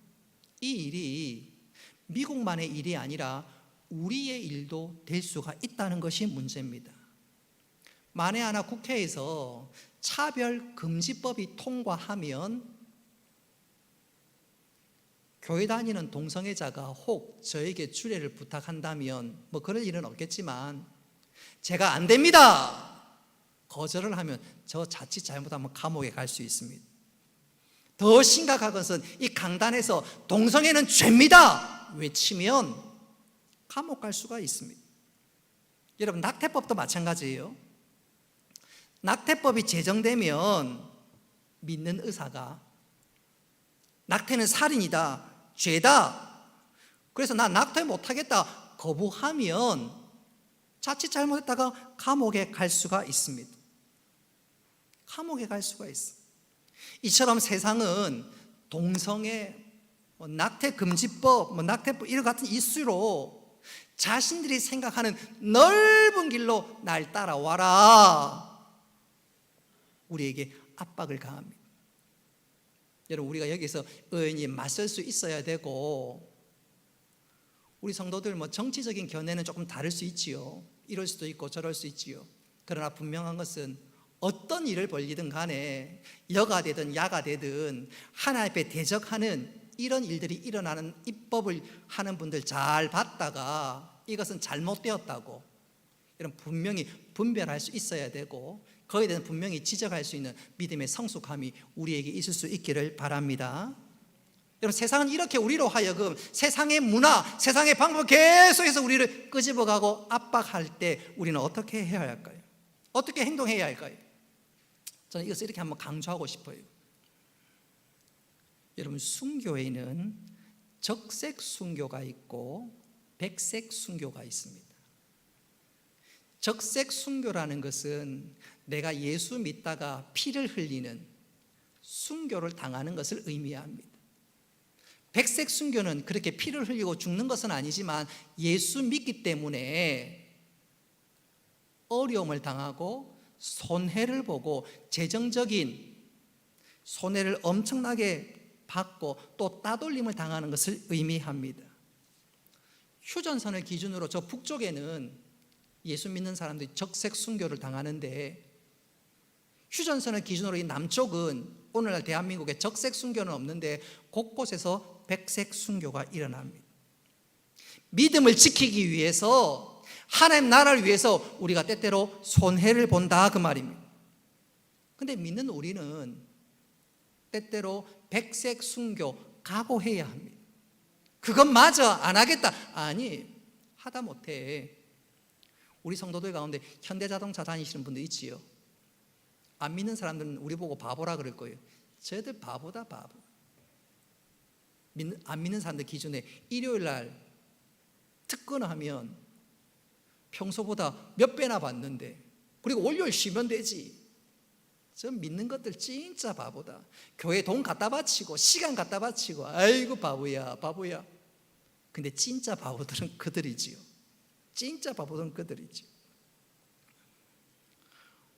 이 일이 미국만의 일이 아니라 우리의 일도 될 수가 있다는 것이 문제입니다. 만에 하나 국회에서 차별금지법이 통과하면 교회 다니는 동성애자가 혹 저에게 주례를 부탁한다면, 뭐 그럴 일은 없겠지만, 제가 안 됩니다 거절을 하면 저 자칫 잘못하면 감옥에 갈 수 있습니다. 더 심각한 것은 이 강단에서 동성애는 죄입니다 외치면 감옥 갈 수가 있습니다. 여러분, 낙태법도 마찬가지예요. 낙태법이 제정되면 믿는 의사가 낙태는 살인이다, 죄다, 그래서 나 낙태 못하겠다 거부하면 자칫 잘못했다가 감옥에 갈 수가 있습니다. 감옥에 갈 수가 있어. 이처럼 세상은 동성애, 낙태 금지법, 낙태법 이런 같은 이슈로 자신들이 생각하는 넓은 길로 날 따라와라, 우리에게 압박을 가합니다. 여러분, 우리가 여기서 의원이 맞설 수 있어야 되고, 우리 성도들 정치적인 견해는 조금 다를 수 있지요. 이럴 수도 있고 저럴 수 있지요. 그러나 분명한 것은 어떤 일을 벌이든 간에 여가 되든 야가 되든 하나님 앞에 대적하는 이런 일들이 일어나는 입법을 하는 분들 잘 봤다가 이것은 잘못되었다고 이런 분명히 분별할 수 있어야 되고, 거기에 대해서 분명히 지적할 수 있는 믿음의 성숙함이 우리에게 있을 수 있기를 바랍니다. 여러분, 세상은 이렇게 우리로 하여금 세상의 문화, 세상의 방법 계속해서 우리를 끄집어가고 압박할 때 우리는 어떻게 해야 할까요? 어떻게 행동해야 할까요? 저는 이것을 이렇게 한번 강조하고 싶어요. 여러분, 순교에는 적색 순교가 있고 백색 순교가 있습니다. 적색 순교라는 것은 내가 예수 믿다가 피를 흘리는 순교를 당하는 것을 의미합니다. 백색 순교는 그렇게 피를 흘리고 죽는 것은 아니지만 예수 믿기 때문에 어려움을 당하고 손해를 보고 재정적인 손해를 엄청나게 받고 또 따돌림을 당하는 것을 의미합니다. 휴전선을 기준으로 저 북쪽에는 예수 믿는 사람들이 적색 순교를 당하는데, 휴전선을 기준으로 이 남쪽은 오늘날 대한민국에 적색 순교는 없는데 곳곳에서 백색 순교가 일어납니다. 믿음을 지키기 위해서, 하나님 나라를 위해서 우리가 때때로 손해를 본다 그 말입니다. 그런데 믿는 우리는 때때로 백색 순교 각오해야 합니다. 그건 맞아, 안 하겠다. 아니, 하다 못해. 우리 성도들 가운데 현대자동차 다니시는 분들 있지요. 안 믿는 사람들은 우리 보고 바보라 그럴 거예요. 쟤들 바보다, 바보. 안 믿는 사람들 기준에 일요일 날 특근을 하면 평소보다 몇 배나 받는데, 그리고 월요일 쉬면 되지. 저 믿는 것들 진짜 바보다. 교회 돈 갖다 바치고 시간 갖다 바치고 아이고 바보야, 바보야. 근데 진짜 바보들은 그들이지요. 진짜 바보들은 그들이지요.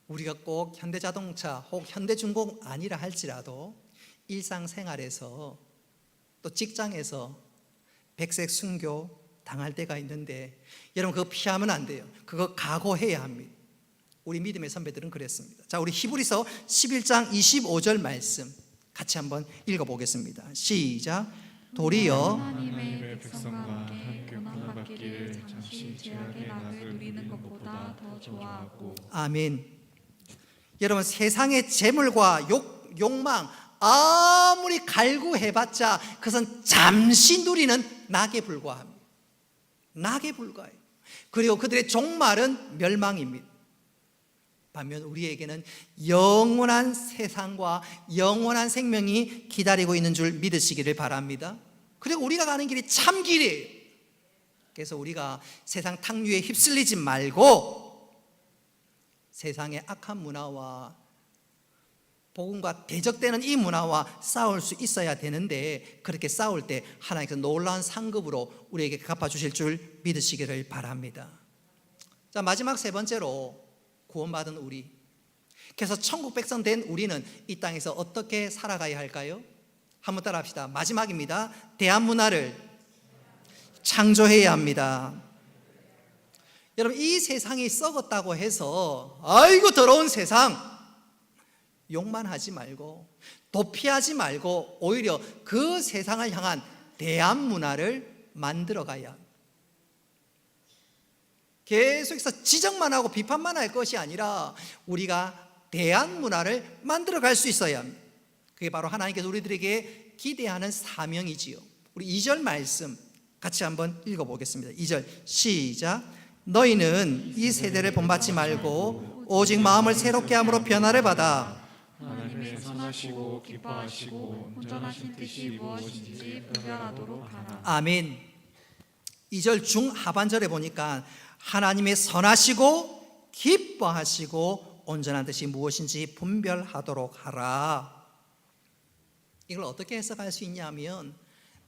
우리가 꼭 현대자동차 혹 현대중공 아니라 할지라도 일상생활에서 또 직장에서 백색 순교 당할 때가 있는데, 여러분 그거 피하면 안 돼요. 그거 각오해야 합니다. 우리 믿음의 선배들은 그랬습니다. 자, 우리 히브리서 11장 25절 말씀 같이 한번 읽어보겠습니다. 시작. 도리어 하나님의 백성과 함께 고난받기를 잠시 죄악의 낙을 누리는 것보다 더 좋아하고. 아멘. 여러분, 세상의 재물과 욕망 아무리 갈구해봤자 그것은 잠시 누리는 낙에 불과합니다. 낙에 불과해요. 그리고 그들의 종말은 멸망입니다. 반면 우리에게는 영원한 세상과 영원한 생명이 기다리고 있는 줄 믿으시기를 바랍니다. 그리고 우리가 가는 길이 참 길이에요. 그래서 우리가 세상 탕류에 휩쓸리지 말고 세상의 악한 문화와 복음과 대적되는 이 문화와 싸울 수 있어야 되는데, 그렇게 싸울 때 하나님께서 놀라운 상급으로 우리에게 갚아주실 줄 믿으시기를 바랍니다. 자, 마지막 세 번째로 구원받은 우리, 그래서 천국 백성 된 우리는 이 땅에서 어떻게 살아가야 할까요? 한번 따라 합시다. 마지막입니다. 대한 문화를 창조해야 합니다. 여러분, 이 세상이 썩었다고 해서 아이고 더러운 세상 욕만 하지 말고 도피하지 말고 오히려 그 세상을 향한 대한 문화를 만들어 가야 합니다. 계속해서 지적만 하고 비판만 할 것이 아니라 우리가 대한 문화를 만들어 갈 수 있어야 합니다. 그게 바로 하나님께서 우리들에게 기대하는 사명이지요. 우리 2절 말씀 같이 한번 읽어보겠습니다. 2절 시작. 너희는 이 세대를 본받지 말고 오직 마음을 새롭게 함으로 변화를 받아 하나님의 선하시고 기뻐하시고 온전하신 뜻이 무엇인지 분별하도록 하라. 아멘. 2절 중하반절에 보니까 하나님의 선하시고 기뻐하시고 온전한 뜻이 무엇인지 분별하도록 하라. 이걸 어떻게 해석할 수 있냐면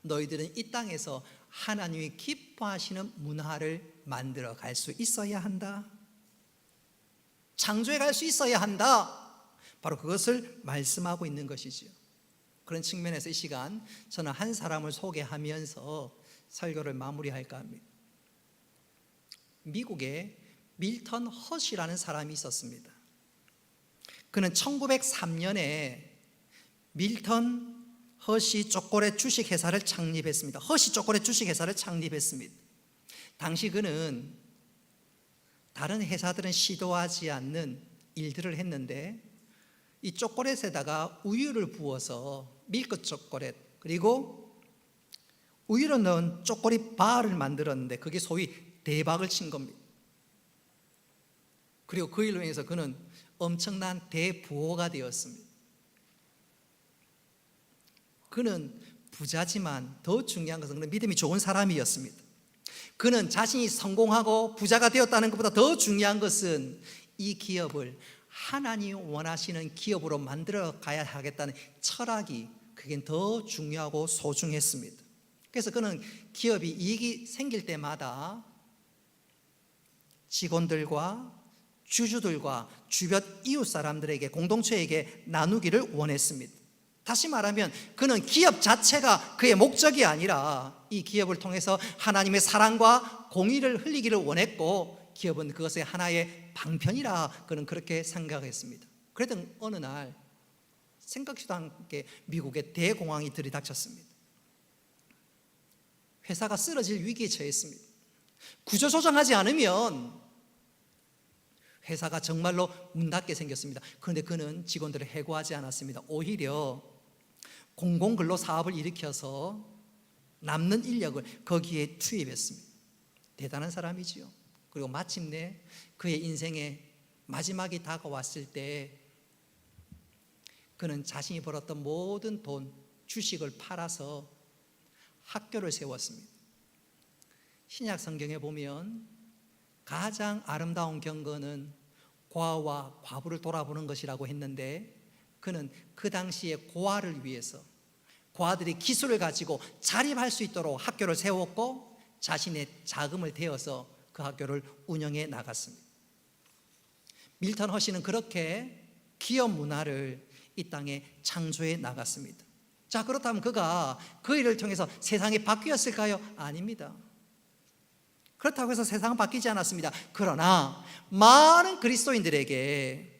너희들은 이 땅에서 하나님이 기뻐하시는 문화를 만들어 갈 수 있어야 한다. 창조해 갈 수 있어야 한다. 바로 그것을 말씀하고 있는 것이죠. 그런 측면에서 이 시간 저는 한 사람을 소개하면서 설교를 마무리할까 합니다. 미국에 밀턴 허쉬라는 사람이 있었습니다. 그는 1903년에 밀턴 허쉬 초콜릿 주식회사를 창립했습니다. 허쉬 초콜릿 주식회사를 창립했습니다. 당시 그는 다른 회사들은 시도하지 않는 일들을 했는데 이 초콜릿에다가 우유를 부어서 밀크 초콜릿 그리고 우유를 넣은 초콜릿 바를 만들었는데 그게 소위 대박을 친 겁니다. 그리고 그 일로 인해서 그는 엄청난 대부호가 되었습니다. 그는 부자지만 더 중요한 것은 그는 믿음이 좋은 사람이었습니다. 그는 자신이 성공하고 부자가 되었다는 것보다 더 중요한 것은 이 기업을 하나님이 원하시는 기업으로 만들어 가야 하겠다는 철학이 그게 더 중요하고 소중했습니다. 그래서 그는 기업이 이익이 생길 때마다 직원들과 주주들과 주변 이웃 사람들에게 공동체에게 나누기를 원했습니다. 다시 말하면 그는 기업 자체가 그의 목적이 아니라 이 기업을 통해서 하나님의 사랑과 공의를 흘리기를 원했고 기업은 그것의 하나의 방편이라 그는 그렇게 생각했습니다. 그랬던 어느 날 생각지도 않게 미국의 대공황이 들이닥쳤습니다. 회사가 쓰러질 위기에 처했습니다. 구조조정하지 않으면 회사가 정말로 문 닫게 생겼습니다. 그런데 그는 직원들을 해고하지 않았습니다. 오히려 공공근로사업을 일으켜서 남는 인력을 거기에 투입했습니다. 대단한 사람이지요. 그리고 마침내 그의 인생의 마지막이 다가왔을 때 그는 자신이 벌었던 모든 돈, 주식을 팔아서 학교를 세웠습니다. 신약 성경에 보면 가장 아름다운 경건은 고아와 과부를 돌아보는 것이라고 했는데 그는 그 당시에 고아를 위해서 고아들이 기술을 가지고 자립할 수 있도록 학교를 세웠고 자신의 자금을 대어서 그 학교를 운영해 나갔습니다. 밀턴 허쉬는 그렇게 기업 문화를 이 땅에 창조해 나갔습니다. 자, 그렇다면 그가 그 일을 통해서 세상이 바뀌었을까요? 아닙니다. 그렇다고 해서 세상은 바뀌지 않았습니다. 그러나 많은 그리스도인들에게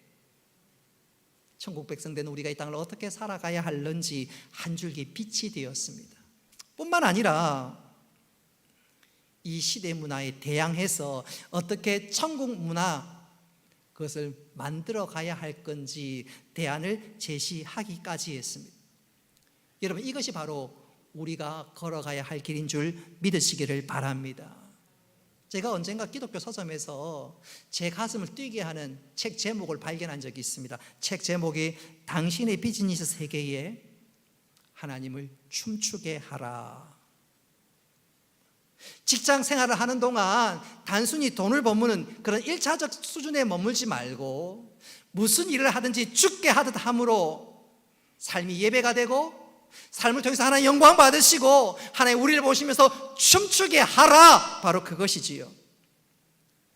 천국 백성 된 우리가 이 땅을 어떻게 살아가야 할는지 한 줄기 빛이 되었습니다. 뿐만 아니라 이 시대 문화에 대항해서 어떻게 천국 문화 그것을 만들어 가야 할 건지 대안을 제시하기까지 했습니다. 여러분, 이것이 바로 우리가 걸어가야 할 길인 줄 믿으시기를 바랍니다. 제가 언젠가 기독교 서점에서 제 가슴을 뛰게 하는 책 제목을 발견한 적이 있습니다. 책 제목이 당신의 비즈니스 세계에 하나님을 춤추게 하라. 직장 생활을 하는 동안 단순히 돈을 버무는 그런 1차적 수준에 머물지 말고 무슨 일을 하든지 죽게 하듯 함으로 삶이 예배가 되고 삶을 통해서 하나님 영광 받으시고 하나님 우리를 보시면서 춤추게 하라. 바로 그것이지요.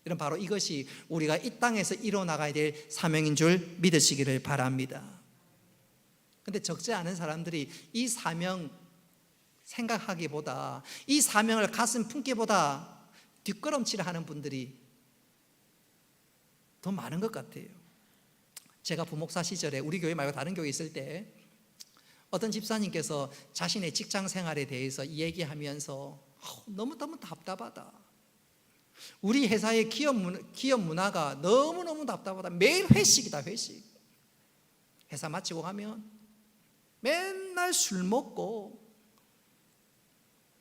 이런 바로 이것이 우리가 이 땅에서 이뤄나가야 될 사명인 줄 믿으시기를 바랍니다. 그런데 적지 않은 사람들이 이 사명 생각하기보다 이 사명을 가슴 품기보다 뒷걸음질을 하는 분들이 더 많은 것 같아요. 제가 부목사 시절에 우리 교회 말고 다른 교회 있을 때 어떤 집사님께서 자신의 직장 생활에 대해서 얘기하면서 너무너무 답답하다. 우리 회사의 기업 문화가 너무너무 답답하다. 매일 회식이다, 회식. 회사 마치고 가면 맨날 술 먹고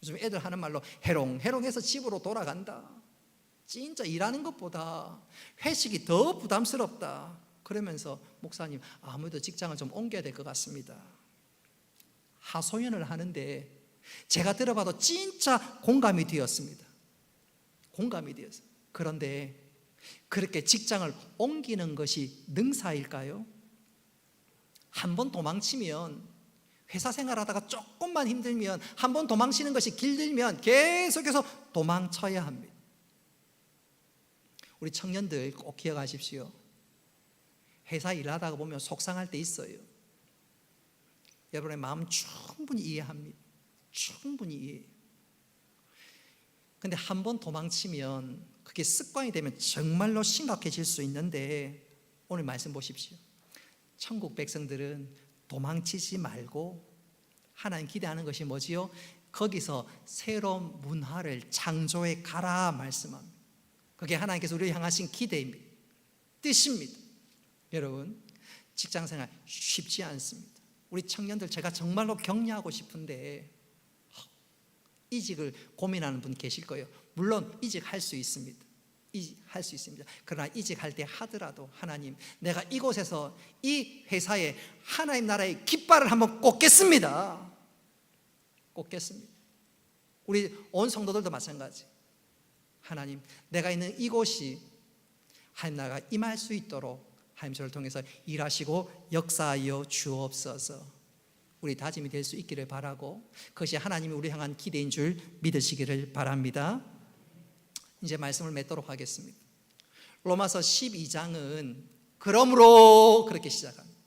요즘 애들 하는 말로 해롱해롱해서 집으로 돌아간다. 진짜 일하는 것보다 회식이 더 부담스럽다. 그러면서 목사님, 아무래도 직장을 좀 옮겨야 될 것 같습니다. 하소연을 하는데 제가 들어봐도 진짜 공감이 되었습니다. 공감이 되었어요. 그런데 그렇게 직장을 옮기는 것이 능사일까요? 한번 도망치면, 회사 생활하다가 조금만 힘들면, 한번 도망치는 것이 길들면 계속해서 도망쳐야 합니다. 우리 청년들 꼭 기억하십시오. 회사 일하다가 보면 속상할 때 있어요. 여러분의 마음 충분히 이해합니다. 충분히 이해해요. 근데 한번 도망치면 그게 습관이 되면 정말로 심각해질 수 있는데, 오늘 말씀 보십시오. 천국 백성들은 도망치지 말고 하나님 기대하는 것이 뭐지요? 거기서 새로운 문화를 창조해 가라 말씀합니다. 그게 하나님께서 우리를 향하신 기대입니다. 뜻입니다. 여러분, 직장생활 쉽지 않습니다. 우리 청년들 제가 정말로 격려하고 싶은데, 이직을 고민하는 분 계실 거예요. 물론 이직할 수 있습니다. 이직할 수 있습니다. 그러나 이직할 때 하더라도 하나님, 내가 이곳에서 이 회사에 하나님 나라의 깃발을 한번 꽂겠습니다. 꽂겠습니다. 우리 온 성도들도 마찬가지. 하나님, 내가 있는 이곳이 하나님 나라가 임할 수 있도록 하나님 저를 통해서 일하시고 역사하여 주옵소서. 우리 다짐이 될 수 있기를 바라고, 그것이 하나님이 우리 향한 기대인 줄 믿으시기를 바랍니다. 이제 말씀을 맺도록 하겠습니다. 로마서 12장은 그러므로 그렇게 시작합니다.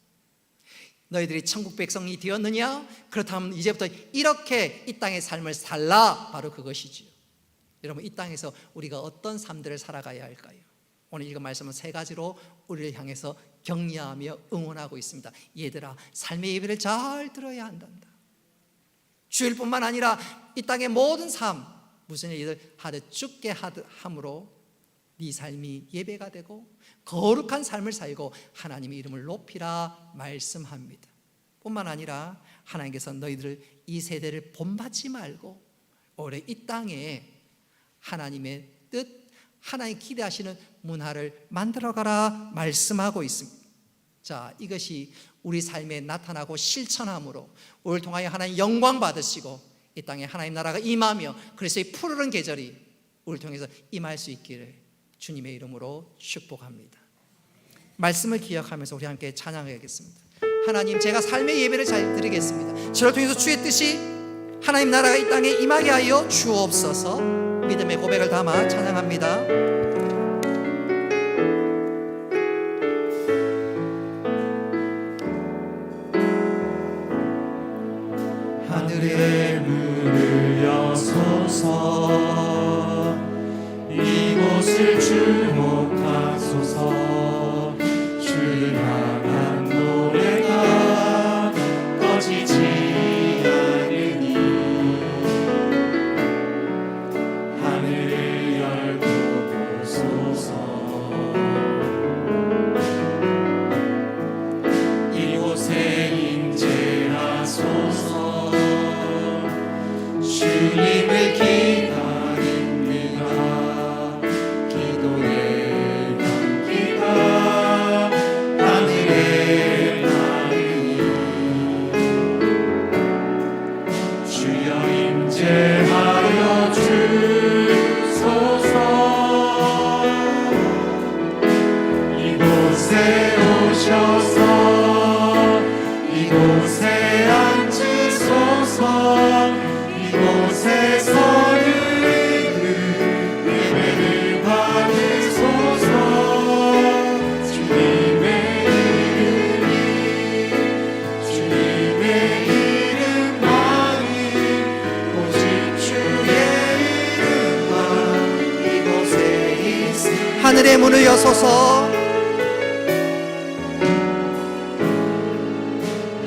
너희들이 천국 백성이 되었느냐? 그렇다면 이제부터 이렇게 이 땅의 삶을 살라. 바로 그것이지요. 여러분, 이 땅에서 우리가 어떤 삶들을 살아가야 할까요? 오늘 읽은 말씀은 세 가지로 우리를 향해서 격려하며 응원하고 있습니다. 얘들아, 삶의 예배를 잘 들어야 한단다. 주일뿐만 아니라 이 땅의 모든 삶, 무슨 일을 하듯 죽게 함으로 네 삶이 예배가 되고 거룩한 삶을 살고 하나님의 이름을 높이라 말씀합니다. 뿐만 아니라 하나님께서 너희들 이 세대를 본받지 말고 올해 이 땅에 하나님의 뜻, 하나님 기대하시는 문화를 만들어가라 말씀하고 있습니다. 자, 이것이 우리 삶에 나타나고 실천함으로 우리를 통하여 하나님 영광 받으시고 이 땅에 하나님 나라가 임하며 그리스도의 푸르른 계절이 우리를 통해서 임할 수 있기를 주님의 이름으로 축복합니다. 말씀을 기억하면서 우리 함께 찬양하겠습니다. 하나님, 제가 삶의 예배를 잘 드리겠습니다. 저를 통해서 주의 뜻이 하나님 나라가 이 땅에 임하게 하여 주옵소서. 믿음의 고백을 담아 찬양합니다. 하늘의 문을 여소서, 이곳을 주목하소서. 주를 향한 노래가 꺼지지 않으니 하늘을 열고 보소서. 이곳에 임재하소서. 주님을 기다립니다. 기도의 향기가 하늘에 나르니 주여 임재하여 주소서. 이곳에 오셔서 이곳에 앉으소서. 이곳에서 드리는 예배를 받으소서. 주님의 이름만이 오직 주의 이름만 이곳에 있으니 하늘의 문을 여소서.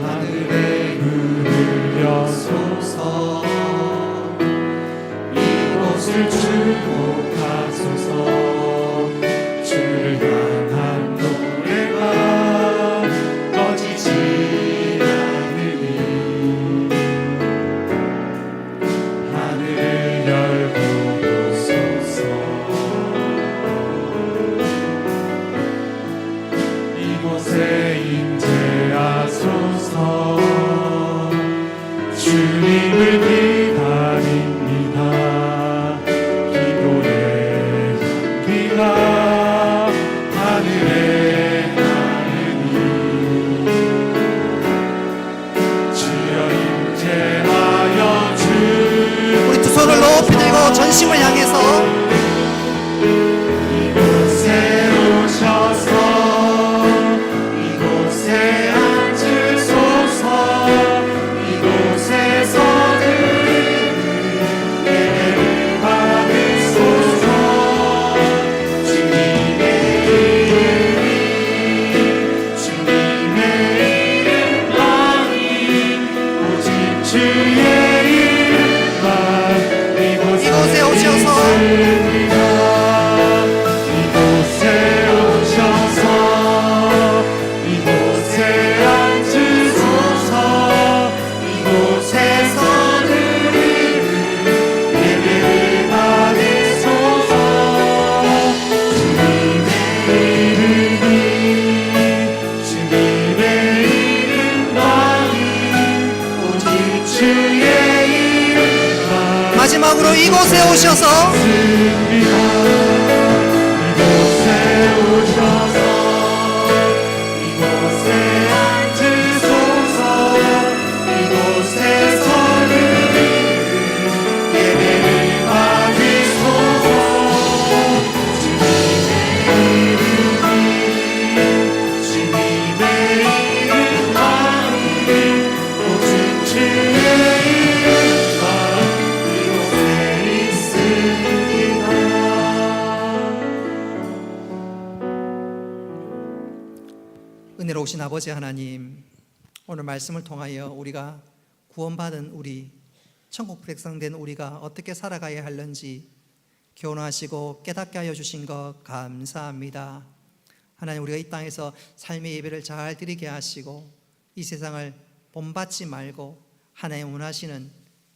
하늘의 문을 여소서. 이곳을 주목하소서. 주를 향한 노래가 꺼지지 않으니 하늘을 열고 보소서. 중심을 향해서 이곳에 오셔서 이곳에 앉으소서. 이곳에서 드리는 예배를 받으소서. 주님의 이름만이 오직 주의 이름만 이곳에 오셔서 이곳에 오셔서 이곳에 앉으소서. 이곳에서 드리는 예배를 받으소서. 주님의 이름만이 오직 주의 이름만 마지막으로 이곳에 오셔서 이곳에 오셔서 이곳에 앉으소서. 이곳에서 드리는 예배를 받으소서. 주님의 이름만이 오직 주의 이름만 이곳에 있습니다. 은혜로우신 아버지 하나님, 오늘 말씀을 통하여 우리가 구원받은 우리, 천국 백성된 우리가 어떻게 살아가야 하는지 교훈하시고 깨닫게 하여 주신 것 감사합니다. 하나님, 우리가 이 땅에서 삶의 예배를 잘 드리게 하시고 이 세상을 본받지 말고 하나님 원하시는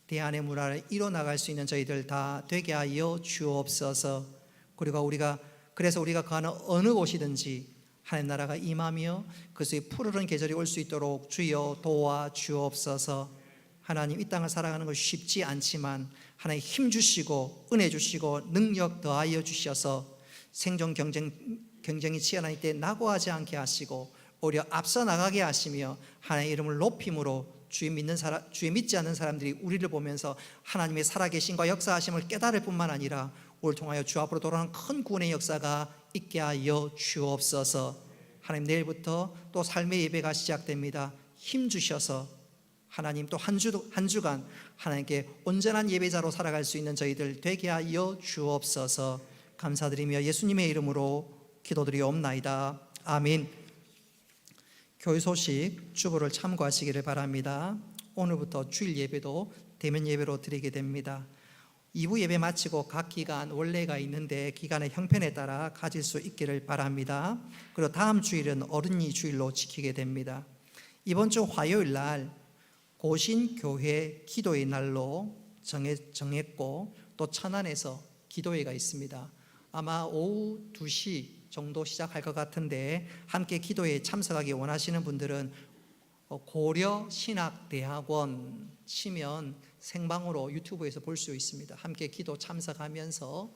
대안의 문화를 이뤄나갈 수 있는 저희들 다 되게 하여 주옵소서. 그리고 그래서 우리가 가는 어느 곳이든지 하나님 나라가 임하며 그것의 푸르른 계절이 올 수 있도록 주여 도와 주옵소서. 하나님, 이 땅을 살아가는 것이 쉽지 않지만 하나님 힘 주시고 은혜 주시고 능력 더하여 주셔서 생존 경쟁이 치열한 이때 낙오하지 않게 하시고 오히려 앞서 나가게 하시며 하나님의 이름을 높임으로 주의 믿지 않는 사람들이 우리를 보면서 하나님의 살아계심과 역사하심을 깨달을 뿐만 아니라 우리를 통하여 주 앞으로 돌아오는 큰 구원의 역사가 있게 하여 주옵소서. 하나님, 내일부터 또 삶의 예배가 시작됩니다. 힘 주셔서 하나님 또 한 주간 하나님께 온전한 예배자로 살아갈 수 있는 저희들 되게 하여 주옵소서. 감사드리며 예수님의 이름으로 기도드리옵나이다. 아멘. 교회 소식 주보를 참고하시기를 바랍니다. 오늘부터 주일 예배도 대면 예배로 드리게 됩니다. 2부 예배 마치고 각 기간 원래가 있는데 기간의 형편에 따라 가질 수 있기를 바랍니다. 그리고 다음 주일은 어린이 주일로 지키게 됩니다. 이번 주 화요일 날 고신교회 기도의 날로 정했고 또 천안에서 기도회가 있습니다. 아마 오후 2시 정도 시작할 것 같은데 함께 기도회에 참석하기 원하시는 분들은 고려신학대학원 치면 생방으로 유튜브에서 볼 수 있습니다. 함께 기도 참석하면서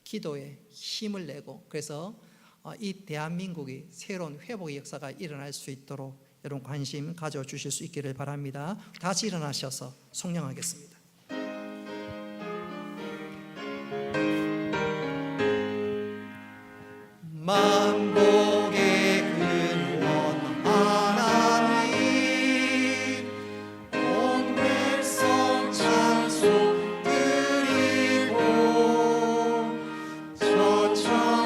기도에 힘을 내고 그래서 이 대한민국이 새로운 회복의 역사가 일어날 수 있도록 여러분 관심 가져주실 수 있기를 바랍니다. 다시 일어나셔서 성령하겠습니다. 만복의 근원 하나님 온 백성 찬송 드리고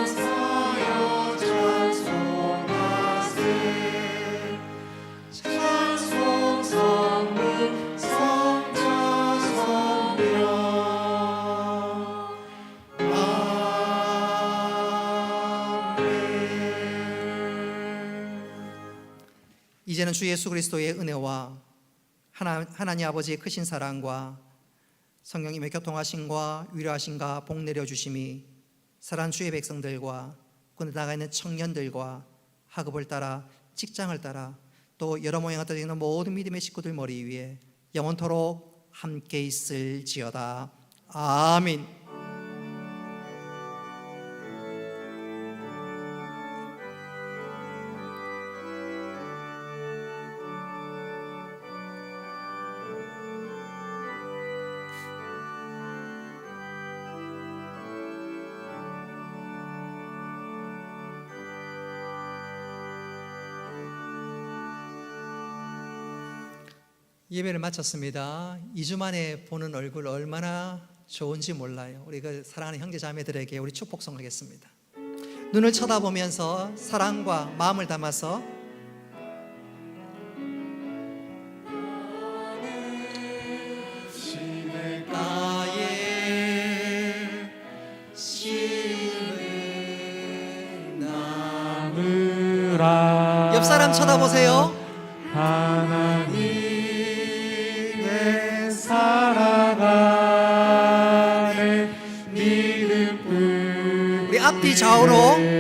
저천사여 찬송하세 찬송 성부 성자 성령 이제는 주 예수 그리스도의 은혜와 하나님 아버지의 크신 사랑과 성령님의 교통하심과 위로하심과 복 내려주심이 사랑하는 주의 백성들과 군에 나가 있는 청년들과 학업을 따라 직장을 따라 또 여러 모양을 따르는 모든 믿음의 식구들 머리 위에 영원토록 함께 있을지어다. 아멘. 예배를 마쳤습니다. 2주 만에 보는 얼굴 얼마나 좋은지 몰라요. 우리 그 사랑하는 형제 자매들에게 우리 축복송하겠습니다. 눈을 쳐다보면서 사랑과 마음을 담아서 나의 심은 남으라. 옆 사람 쳐다보세요. 하나님의 살아가는 믿음뿐 우리 앞뒤 좌우로